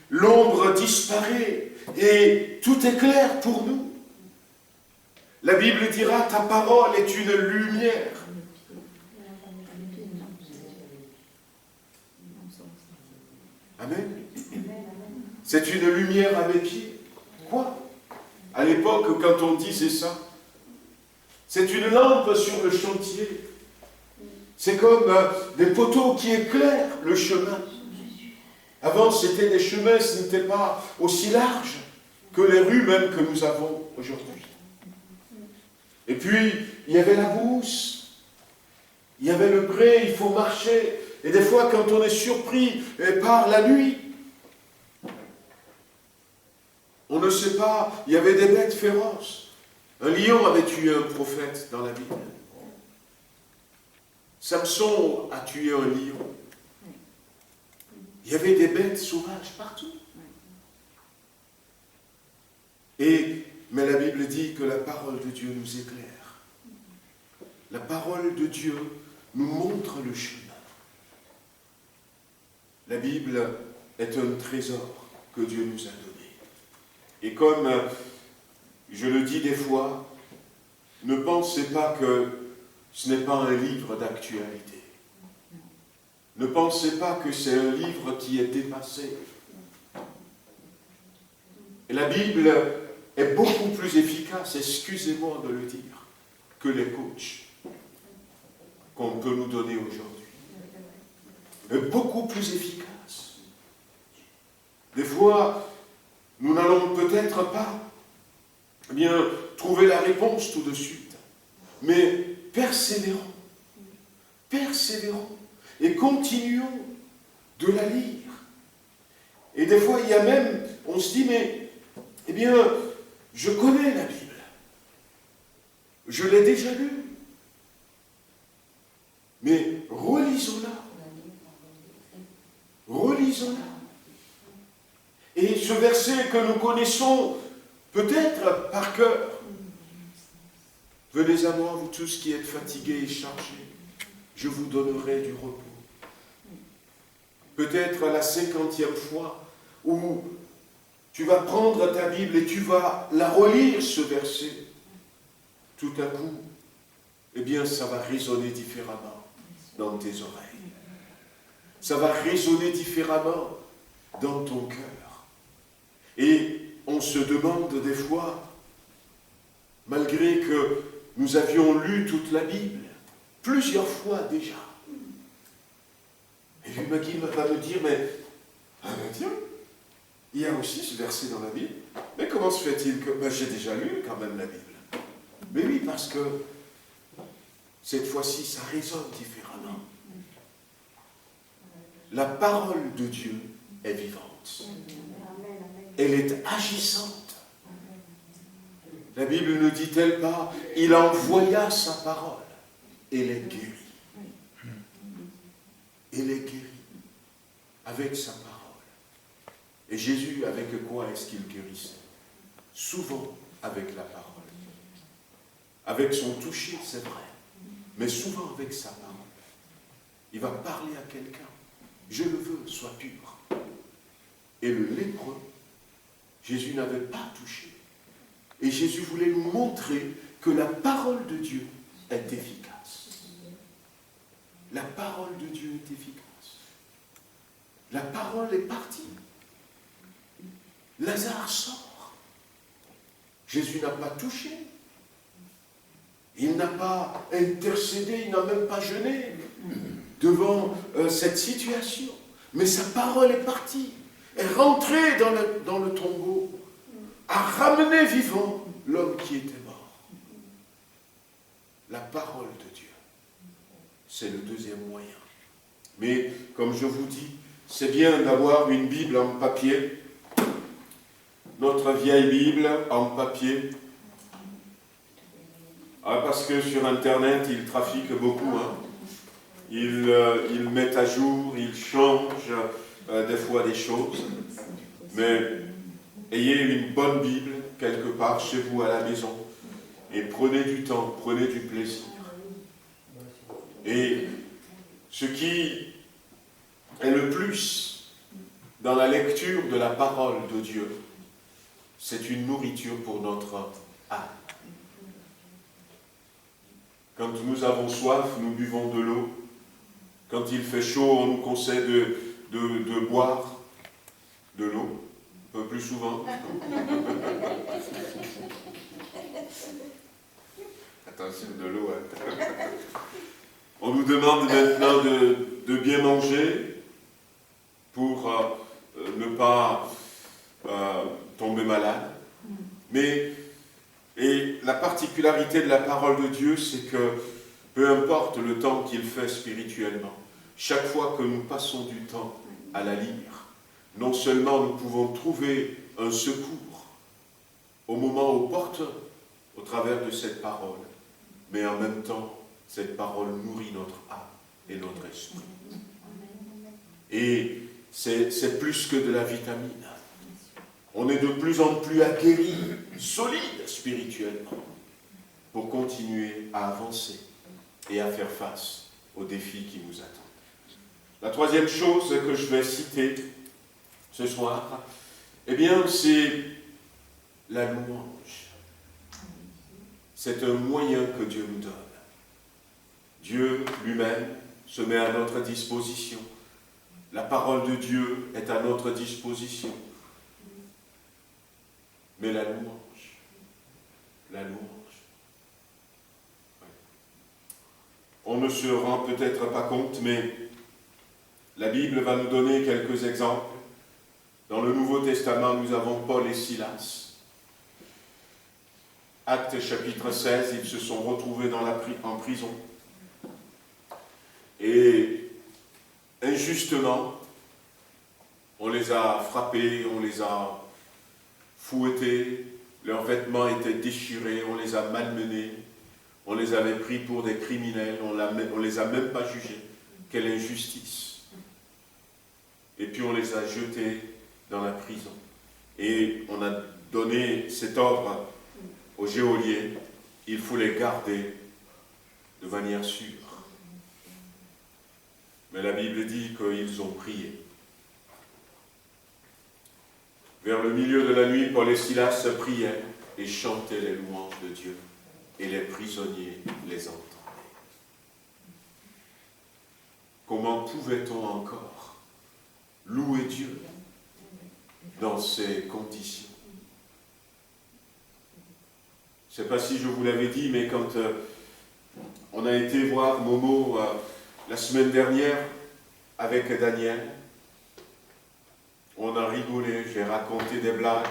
L'ombre disparaît et tout est clair pour nous. La Bible dira, ta parole est une lumière. Amen. C'est une lumière à mes pieds. Quoi? À l'époque, quand on disait ça, c'est une lampe sur le chantier. C'est comme des poteaux qui éclairent le chemin. Avant, c'était des chemins, ce n'était pas aussi large que les rues même que nous avons aujourd'hui. Et puis, il y avait la brousse, il y avait le pré, il faut marcher. Et des fois, quand on est surpris par la nuit, on ne sait pas, il y avait des bêtes féroces. Un lion avait tué un prophète dans la Bible. Samson a tué un lion. Il y avait des bêtes sauvages partout. Mais la Bible dit que la parole de Dieu nous éclaire. La parole de Dieu nous montre le chemin. La Bible est un trésor que Dieu nous a donné. Et comme je le dis des fois, ne pensez pas que ce n'est pas un livre d'actualité. Ne pensez pas que c'est un livre qui est dépassé. Et la Bible est beaucoup plus efficace, excusez-moi de le dire, que les coachs qu'on peut nous donner aujourd'hui. Elle est beaucoup plus efficace. Des fois, nous n'allons peut-être pas trouver la réponse tout de suite, mais persévérons, et continuons de la lire. Et des fois, il y a même, on se dit, je connais la Bible. Je l'ai déjà lue. Mais relisons-la. Et ce verset que nous connaissons peut-être par cœur. Venez à moi, vous tous qui êtes fatigués et chargés, je vous donnerai du repos. Peut-être la 50e fois où tu vas prendre ta Bible et tu vas la relire, ce verset. Tout à coup, ça va résonner différemment dans tes oreilles. Ça va résonner différemment dans ton cœur. Et on se demande des fois, malgré que nous avions lu toute la Bible, plusieurs fois déjà. Et lui va me dire, tiens, il y a aussi ce verset dans la Bible. Mais comment se fait-il que... j'ai déjà lu quand même la Bible. Mais oui, parce que cette fois-ci, ça résonne différemment. La parole de Dieu est vivante. Elle est agissante. La Bible ne dit-elle pas, il envoya sa parole et les guérit. Et les guérit avec sa parole. Et Jésus, avec quoi est-ce qu'il guérissait? Souvent avec la parole. Avec son toucher, c'est vrai, mais souvent avec sa parole. Il va parler à quelqu'un. Je le veux, sois pur. Et le lépreux, Jésus n'avait pas touché. Et Jésus voulait nous montrer que la parole de Dieu est efficace. La parole de Dieu est efficace. La parole est partie. Lazare sort. Jésus n'a pas touché. Il n'a pas intercédé, il n'a même pas jeûné devant cette situation. Mais sa parole est partie, est rentrée dans le tombeau, a ramené vivant l'homme qui était mort. La parole de Dieu, c'est le deuxième moyen. Mais comme je vous dis, c'est bien d'avoir une Bible en papier, notre vieille Bible en papier. Parce que sur Internet, ils trafiquent beaucoup. Ils mettent à jour, ils changent des fois des choses. Mais ayez une bonne Bible quelque part chez vous à la maison. Et prenez du temps, prenez du plaisir. Et ce qui est le plus dans la lecture de la parole de Dieu, c'est une nourriture pour notre âme. Quand nous avons soif, nous buvons de l'eau. Quand il fait chaud, on nous conseille de boire de l'eau, un peu plus souvent. Attention, de l'eau. On nous demande maintenant de bien manger pour ne pas tomber malade. Et la particularité de la parole de Dieu, c'est que peu importe le temps qu'il fait spirituellement, chaque fois que nous passons du temps à la lire, non seulement nous pouvons trouver un secours au moment opportun au travers de cette parole, mais en même temps, cette parole nourrit notre âme et notre esprit. Et c'est plus que de la vitamine. On est de plus en plus aguerri, solide spirituellement, pour continuer à avancer et à faire face aux défis qui nous attendent. La troisième chose que je vais citer ce soir, eh bien, c'est la louange. C'est un moyen que Dieu nous donne. Dieu lui-même se met à notre disposition. La parole de Dieu est à notre disposition. Mais la louange, ouais. On ne se rend peut-être pas compte, mais la Bible va nous donner quelques exemples. Dans le Nouveau Testament, nous avons Paul et Silas. Actes chapitre 16, ils se sont retrouvés en prison. Et injustement, on les a frappés, on les a fouettés, leurs vêtements étaient déchirés, on les a malmenés, on les avait pris pour des criminels, on les a même pas jugés. Quelle injustice! Et puis on les a jetés dans la prison. Et on a donné cet ordre aux geôliers, il faut les garder de manière sûre. Mais la Bible dit qu'ils ont prié. Vers le milieu de la nuit, Paul et Silas priaient et chantaient les louanges de Dieu. Et les prisonniers les entendaient. Comment pouvait-on encore louer Dieu dans ces conditions? Je ne sais pas si je vous l'avais dit, mais quand on a été voir Momo la semaine dernière avec Daniel, on a rigolé, j'ai raconté des blagues,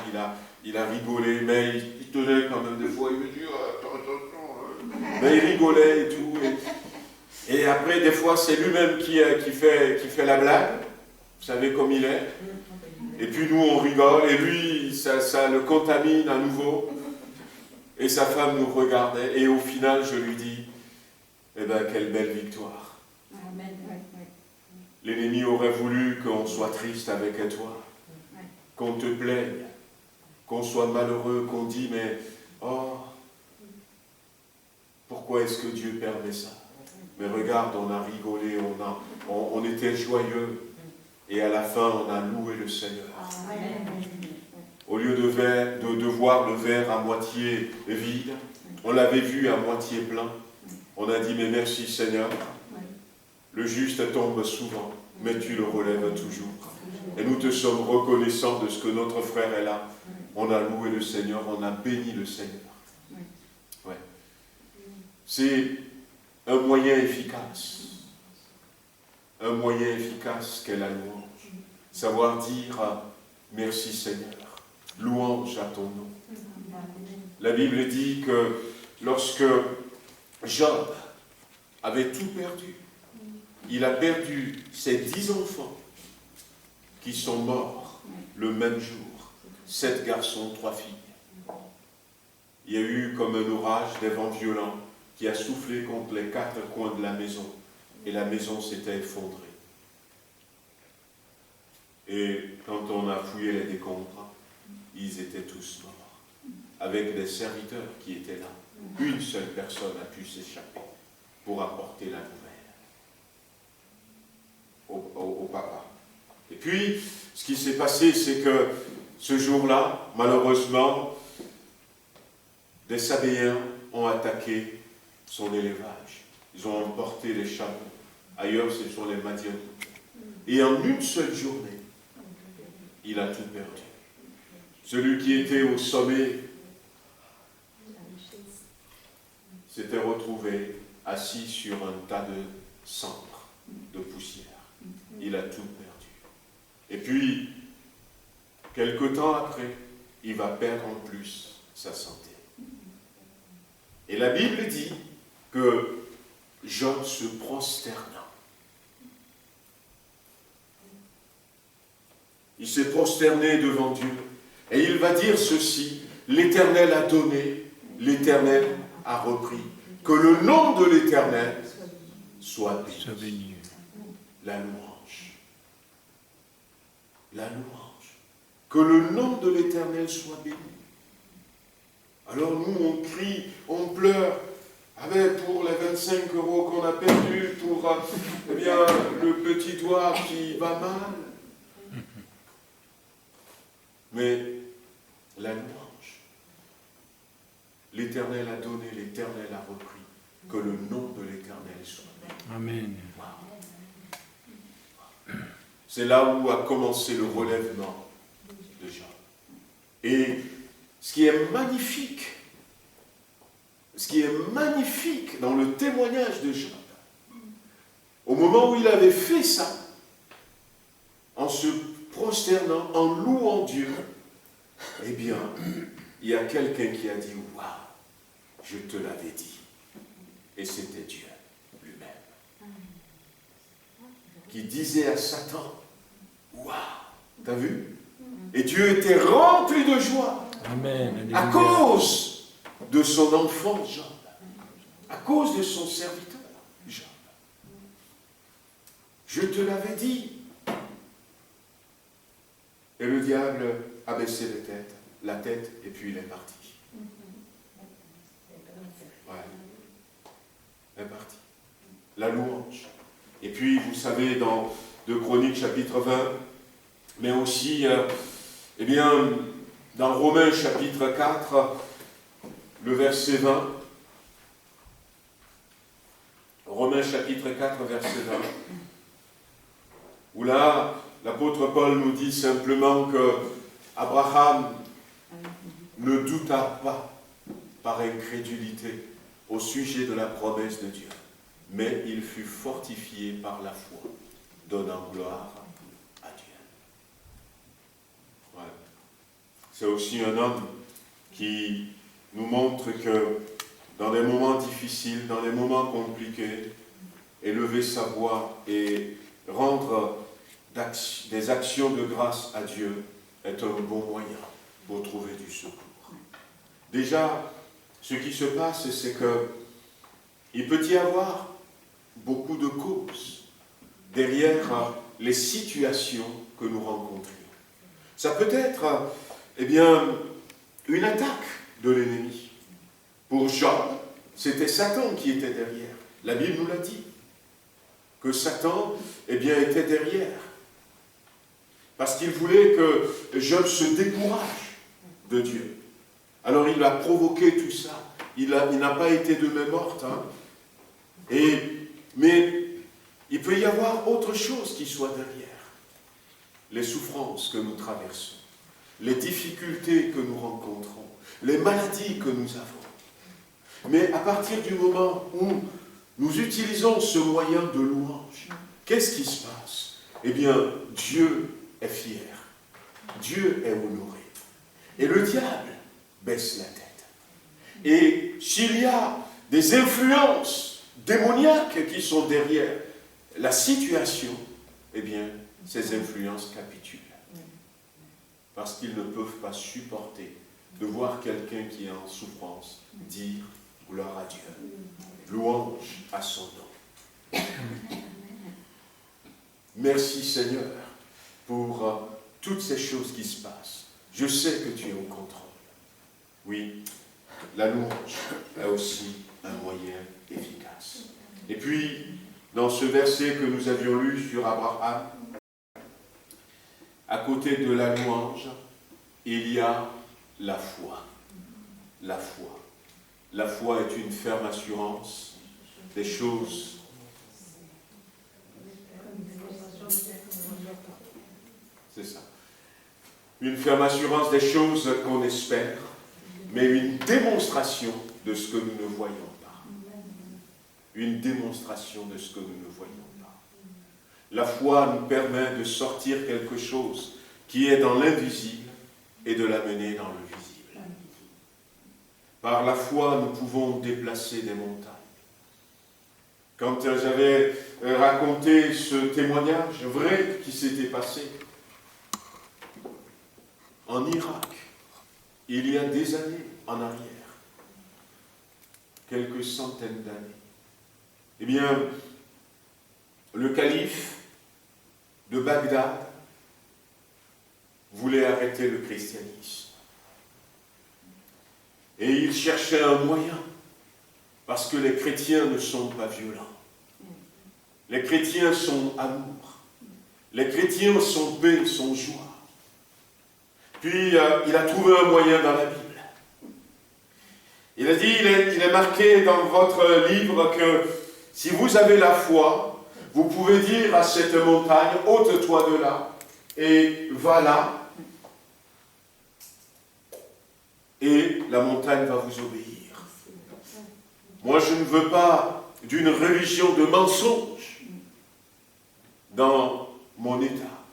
il a rigolé, mais il tenait quand même des fois, il me dit attends, mais il rigolait et tout. Et après, des fois, c'est lui-même qui fait la blague, vous savez comme il est. Et puis nous, on rigole, et lui, ça le contamine à nouveau. Et sa femme nous regardait, et au final, je lui dis, eh bien, quelle belle victoire. Amen. L'ennemi aurait voulu qu'on soit triste avec toi, qu'on te plaigne, qu'on soit malheureux, qu'on dise, mais, oh, pourquoi est-ce que Dieu permet ça? Mais regarde, on a rigolé, on était joyeux, et à la fin, on a loué le Seigneur. Amen. au lieu de voir le verre à moitié vide, on l'avait vu à moitié plein. On a dit, mais merci Seigneur. Le juste tombe souvent, mais tu le relèves toujours. Et nous te sommes reconnaissants de ce que notre frère est là. On a loué le Seigneur, on a béni le Seigneur. Ouais. C'est un moyen efficace. Un moyen efficace qu'est la louange. Savoir dire merci Seigneur. Louange à ton nom. La Bible dit que lorsque Job avait tout perdu, il a perdu ses 10 enfants qui sont morts le même jour. 7 garçons, 3 filles. Il y a eu comme un orage, des vents violents qui a soufflé contre les 4 coins de la maison. Et la maison s'était effondrée. Et quand on a fouillé les décombres, ils étaient tous morts. Avec des serviteurs qui étaient là. Une seule personne a pu s'échapper pour apporter la nouvelle au papa. Et puis, ce qui s'est passé, c'est que ce jour-là, malheureusement, des Sabéens ont attaqué son élevage. Ils ont emporté les chameaux. Ailleurs, ce sont les Madianites. Et en une seule journée, il a tout perdu. Celui qui était au sommet s'était retrouvé assis sur un tas de cendres, de poussière. Il a tout perdu. Et puis, quelque temps après, il va perdre en plus sa santé. Et la Bible dit que Job se prosterna. Il s'est prosterné devant Dieu. Et il va dire ceci, l'Éternel a donné, l'Éternel a repris. Que le nom de l'Éternel soit béni. La louange. La louange. Que le nom de l'Éternel soit béni. Alors nous, on crie, on pleure, pour les 25 € qu'on a perdus, pour le petit doigt qui va mal. Mais la louange, l'Éternel a donné, l'Éternel a repris. Que le nom de l'Éternel soit béni. Amen. C'est là où a commencé le relèvement de Job. Et ce qui est magnifique dans le témoignage de Job, au moment où il avait fait ça, en se prosternant, en louant Dieu, eh bien, il y a quelqu'un qui a dit « Waouh, je te l'avais dit ». Et c'était Dieu lui-même. Qui disait à Satan « Waouh, t'as vu ?» Et Dieu était rempli de joie. Amen. À cause de son enfant Job. À cause de son serviteur Job. Je te l'avais dit. Et le diable a baissé la tête, et puis il est parti. Ouais. Il est parti. La louange. Et puis, vous savez, dans 2 Chroniques, chapitre 20, mais aussi, dans Romains, chapitre 4, le verset 20. Romains, chapitre 4, verset 20. Où là, l'apôtre Paul nous dit simplement que Abraham ne douta pas par incrédulité au sujet de la promesse de Dieu, mais il fut fortifié par la foi, donnant gloire à Dieu. Ouais. C'est aussi un homme qui nous montre que dans des moments difficiles, dans des moments compliqués, élever sa voix et rendre des actions de grâce à Dieu est un bon moyen pour trouver du secours. Déjà, ce qui se passe, c'est que il peut y avoir beaucoup de causes derrière les situations que nous rencontrons. Ça peut être, une attaque de l'ennemi. Pour Job, c'était Satan qui était derrière. La Bible nous l'a dit, que Satan, était derrière. Parce qu'il voulait que Job se décourage. de Dieu. Alors il a provoqué tout ça. Il n'a pas été de main morte. Hein. Mais il peut y avoir autre chose qui soit derrière. Les souffrances que nous traversons, les difficultés que nous rencontrons, les maladies que nous avons. Mais à partir du moment où nous utilisons ce moyen de louange, qu'est-ce qui se passe? Eh bien, Dieu est fier. Dieu est honoré. Et le diable baisse la tête. Et s'il y a des influences démoniaques qui sont derrière la situation, eh bien, ces influences capitulent. Parce qu'ils ne peuvent pas supporter de voir quelqu'un qui est en souffrance dire gloire à Dieu, louange à son nom. Merci Seigneur pour toutes ces choses qui se passent. Je sais que tu es au contrôle. Oui, la louange est aussi un moyen efficace. Et puis, dans ce verset que nous avions lu sur Abraham, à côté de la louange, il y a la foi. La foi. La foi est une ferme assurance des choses. C'est ça. Une ferme assurance des choses qu'on espère, mais une démonstration de ce que nous ne voyons pas. Une démonstration de ce que nous ne voyons pas. La foi nous permet de sortir quelque chose qui est dans l'invisible et de l'amener dans le visible. Par la foi, nous pouvons déplacer des montagnes. Quand j'avais raconté ce témoignage vrai qui s'était passé en Irak, il y a des années en arrière, quelques centaines d'années, eh bien, le calife de Bagdad voulait arrêter le christianisme. Et il cherchait un moyen, parce que les chrétiens ne sont pas violents. Les chrétiens sont amour. Les chrétiens sont paix, sont joie. Puis, il a trouvé un moyen dans la Bible. Il a dit, il est marqué dans votre livre que si vous avez la foi, vous pouvez dire à cette montagne, ôte-toi de là, et va là, et la montagne va vous obéir. Moi, je ne veux pas d'une religion de mensonge dans mon état.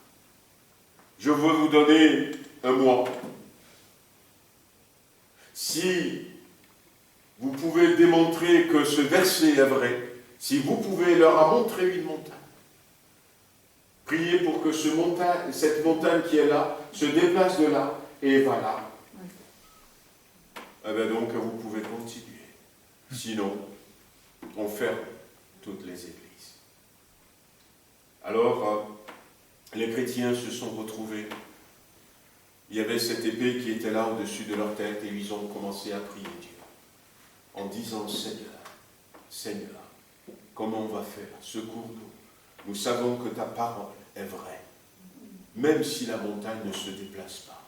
Je veux vous donner un mois. Si vous pouvez démontrer que ce verset est vrai, si vous pouvez leur montrer une montagne, priez pour que cette montagne qui est là se déplace de là et va là. Eh bien donc, vous pouvez continuer. Sinon, on ferme toutes les églises. Alors, les chrétiens se sont retrouvés. Il y avait cette épée qui était là au-dessus de leur tête et ils ont commencé à prier Dieu. En disant, Seigneur, Seigneur, comment on va faire? Secours-nous. Nous savons que ta parole est vraie. Même si la montagne ne se déplace pas.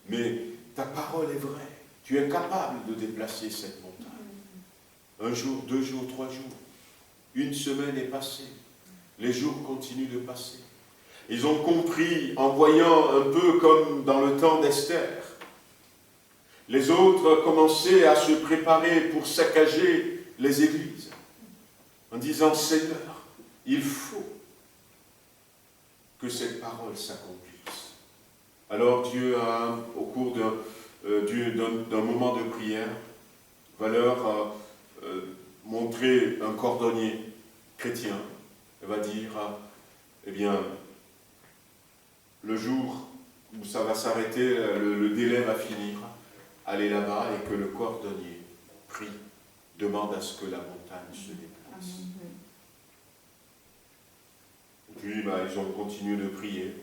Mais ta parole est vraie. Tu es capable de déplacer cette montagne. Un jour, 2 jours, 3 jours. Une semaine est passée. Les jours continuent de passer. Ils ont compris en voyant un peu comme dans le temps d'Esther. Les autres commençaient à se préparer pour saccager les églises. En disant, Seigneur, il faut que cette parole s'accomplisse. Alors Dieu, au cours d'un moment de prière, va leur montrer un cordonnier chrétien. Il va dire, eh bien, le jour où ça va s'arrêter, le délai va finir, allez là-bas et que le cordonnier prie, demande à ce que la montagne se déplace. Et puis, ils ont continué de prier.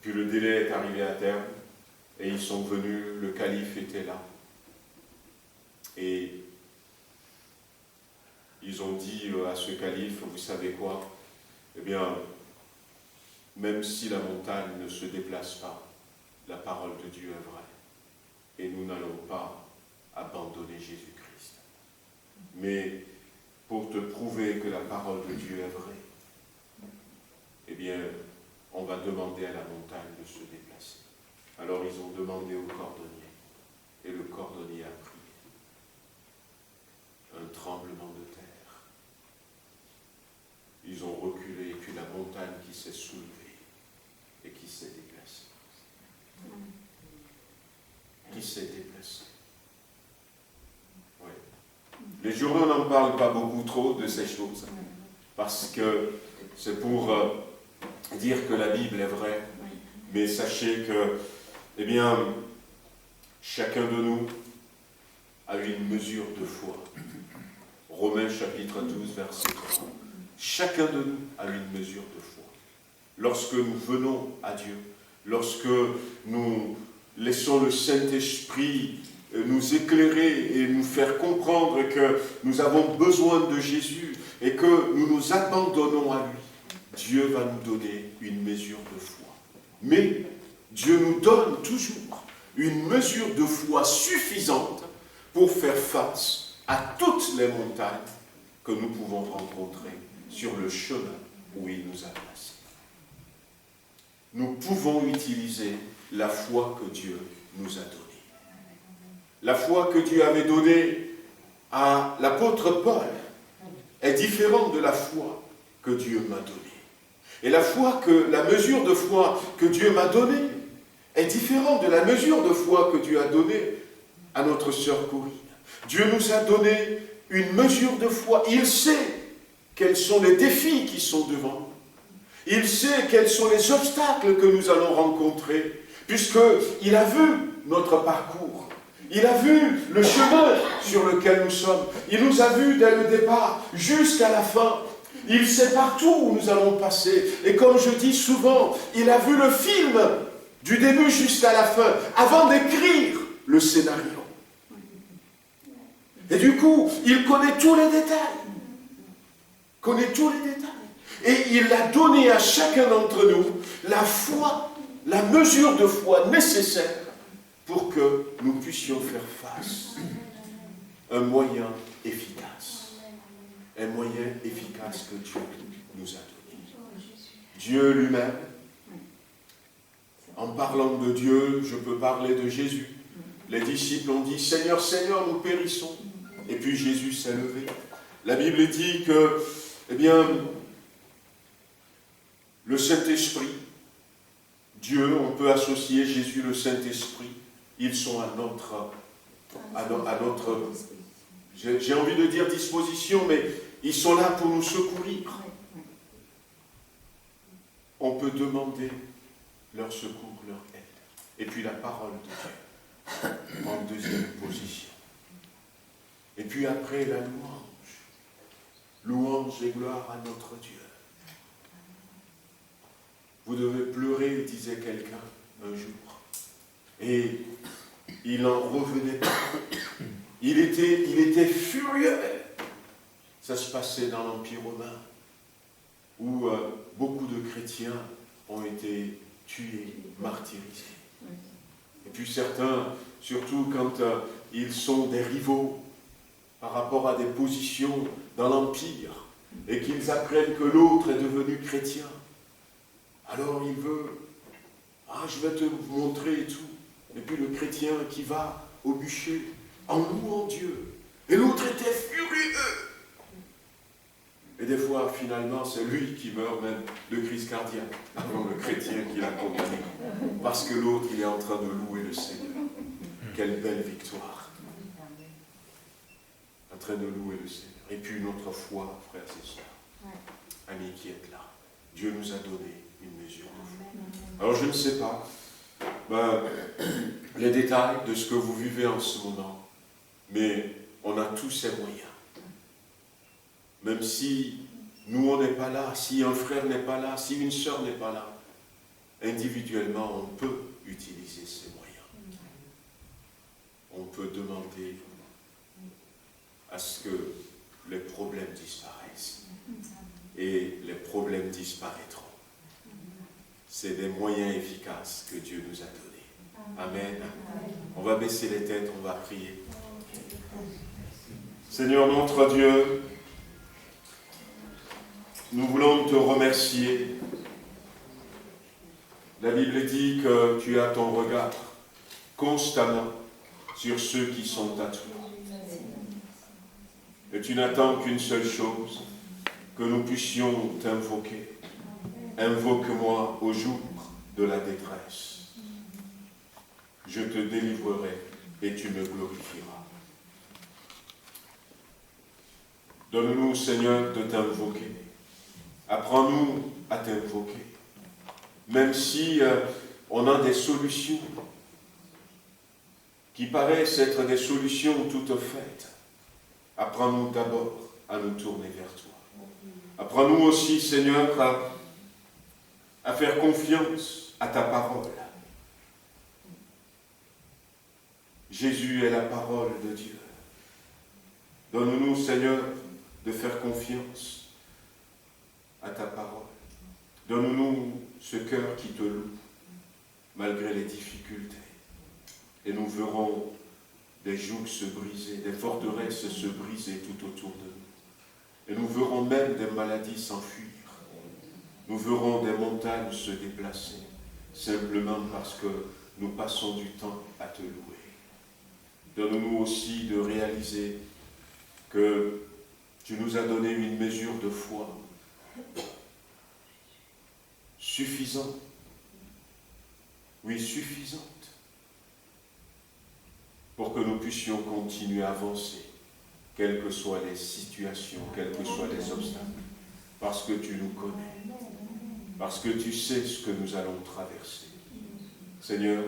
Puis le délai est arrivé à terme et ils sont venus, le calife était là. Et ils ont dit à ce calife, vous savez quoi? Eh bien, même si la montagne ne se déplace pas, la parole de Dieu est vraie. et nous n'allons pas abandonner Jésus-Christ. Mais pour te prouver que la parole de Dieu est vraie, eh bien, on va demander à la montagne de se déplacer. Alors ils ont demandé au cordonnier, et le cordonnier a prié. Un tremblement de terre. Ils ont reculé, et puis la montagne qui s'est soulevée et qui s'est déplacée. Qui s'est déplacée. Oui. Les journaux n'en parlent pas beaucoup trop de ces choses, parce que c'est pour dire que la Bible est vraie, mais sachez que, eh bien, chacun de nous a une mesure de foi. Romains chapitre 12, verset 3. Chacun de nous a une mesure de foi. Lorsque nous venons à Dieu, lorsque nous laissons le Saint-Esprit nous éclairer et nous faire comprendre que nous avons besoin de Jésus et que nous nous abandonnons à lui, Dieu va nous donner une mesure de foi. Mais Dieu nous donne toujours une mesure de foi suffisante pour faire face à toutes les montagnes que nous pouvons rencontrer sur le chemin où il nous a placés. Nous pouvons utiliser la foi que Dieu nous a donnée. La foi que Dieu avait donnée à l'apôtre Paul est différente de la foi que Dieu m'a donnée. Et la mesure de foi que Dieu m'a donnée est différente de la mesure de foi que Dieu a donnée à notre sœur Corinne. Dieu nous a donné une mesure de foi. Il sait quels sont les défis qui sont devant nous. Il sait quels sont les obstacles que nous allons rencontrer, puisqu'il a vu notre parcours. Il a vu le chemin sur lequel nous sommes. Il nous a vus dès le départ jusqu'à la fin. Il sait partout où nous allons passer. Et comme je dis souvent, il a vu le film du début jusqu'à la fin, avant d'écrire le scénario. Et du coup, il connaît tous les détails. Et il a donné à chacun d'entre nous la foi, la mesure de foi nécessaire pour que nous puissions faire face à un moyen efficace. Un moyen efficace que Dieu nous a donné. Dieu lui-même, en parlant de Dieu, je peux parler de Jésus. Les disciples ont dit, Seigneur, Seigneur, nous périssons. Et puis Jésus s'est levé. La Bible dit que, eh bien, le Saint-Esprit, Dieu, on peut associer Jésus, le Saint-Esprit, ils sont à notre j'ai envie de dire disposition, mais ils sont là pour nous secourir. On peut demander leur secours, leur aide. Et puis la parole de Dieu, en deuxième position. Et puis après la louange. Louange et gloire à notre Dieu. Vous devez pleurer, disait quelqu'un un jour. Et il n'en revenait pas. Il était furieux. Ça se passait dans l'Empire romain, où beaucoup de chrétiens ont été tués, martyrisés. Et puis certains, surtout quand ils sont des rivaux par rapport à des positions dans l'Empire, et qu'ils apprennent que l'autre est devenu chrétien, alors il veut, je vais te montrer et tout. Et puis le chrétien qui va au bûcher en louant Dieu. Et l'autre était furieux. Et des fois, finalement, c'est lui qui meurt même de crise cardiaque avant le chrétien qui l'a condamné. Parce que l'autre, il est en train de louer le Seigneur. Quelle belle victoire. En train de louer le Seigneur. Et puis notre foi, frères et sœurs, amis qui êtes là, Dieu nous a donné une mesure de foi. Alors je ne sais pas les détails de ce que vous vivez en ce moment, mais on a tous ces moyens. Même si nous on n'est pas là, si un frère n'est pas là, si une sœur n'est pas là, individuellement on peut utiliser ces moyens. On peut demander à ce que les problèmes disparaissent. Et les problèmes disparaîtront. C'est des moyens efficaces que Dieu nous a donnés. Amen. On va baisser les têtes, on va prier. Seigneur notre Dieu, nous voulons te remercier. La Bible dit que tu as ton regard constamment sur ceux qui sont à toi. Et tu n'attends qu'une seule chose, que nous puissions t'invoquer. Invoque-moi au jour de la détresse. Je te délivrerai et tu me glorifieras. Donne-nous, Seigneur, de t'invoquer. Apprends-nous à t'invoquer. Même si on a des solutions qui paraissent être des solutions toutes faites, apprends-nous d'abord à nous tourner vers toi. Apprends-nous aussi, Seigneur, à faire confiance à ta parole. Jésus est la parole de Dieu. Donne-nous, Seigneur, de faire confiance à ta parole. Donne-nous ce cœur qui te loue, malgré les difficultés. Et nous verrons des jougs se briser, des forteresses se briser tout autour de nous. Et nous verrons même des maladies s'enfuir. Nous verrons des montagnes se déplacer, simplement parce que nous passons du temps à te louer. Donne-nous aussi de réaliser que tu nous as donné une mesure de foi suffisante, oui, suffisante, pour que nous puissions continuer à avancer, quelles que soient les situations, quels que soient les obstacles, parce que tu nous connais, parce que tu sais ce que nous allons traverser. Seigneur,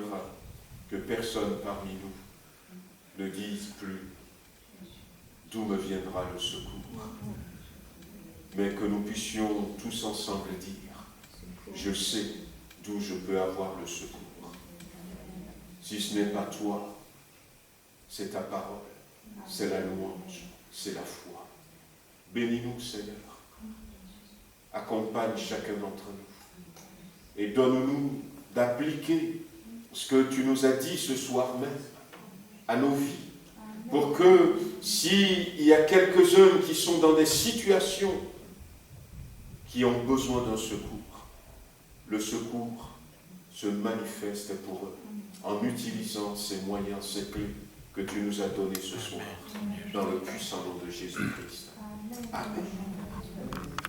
que personne parmi nous ne dise plus d'où me viendra le secours, mais que nous puissions tous ensemble dire, je sais d'où je peux avoir le secours. Si ce n'est pas toi, c'est ta parole, c'est la louange, c'est la foi. Bénis-nous, Seigneur. Accompagne chacun d'entre nous. Et donne-nous d'appliquer ce que tu nous as dit ce soir même à nos vies. Pour que, s'il y a quelques-uns qui sont dans des situations qui ont besoin d'un secours, le secours se manifeste pour eux en utilisant ces moyens, ces clés que tu nous as donnés ce soir, dans le puissant nom de Jésus-Christ. Amen.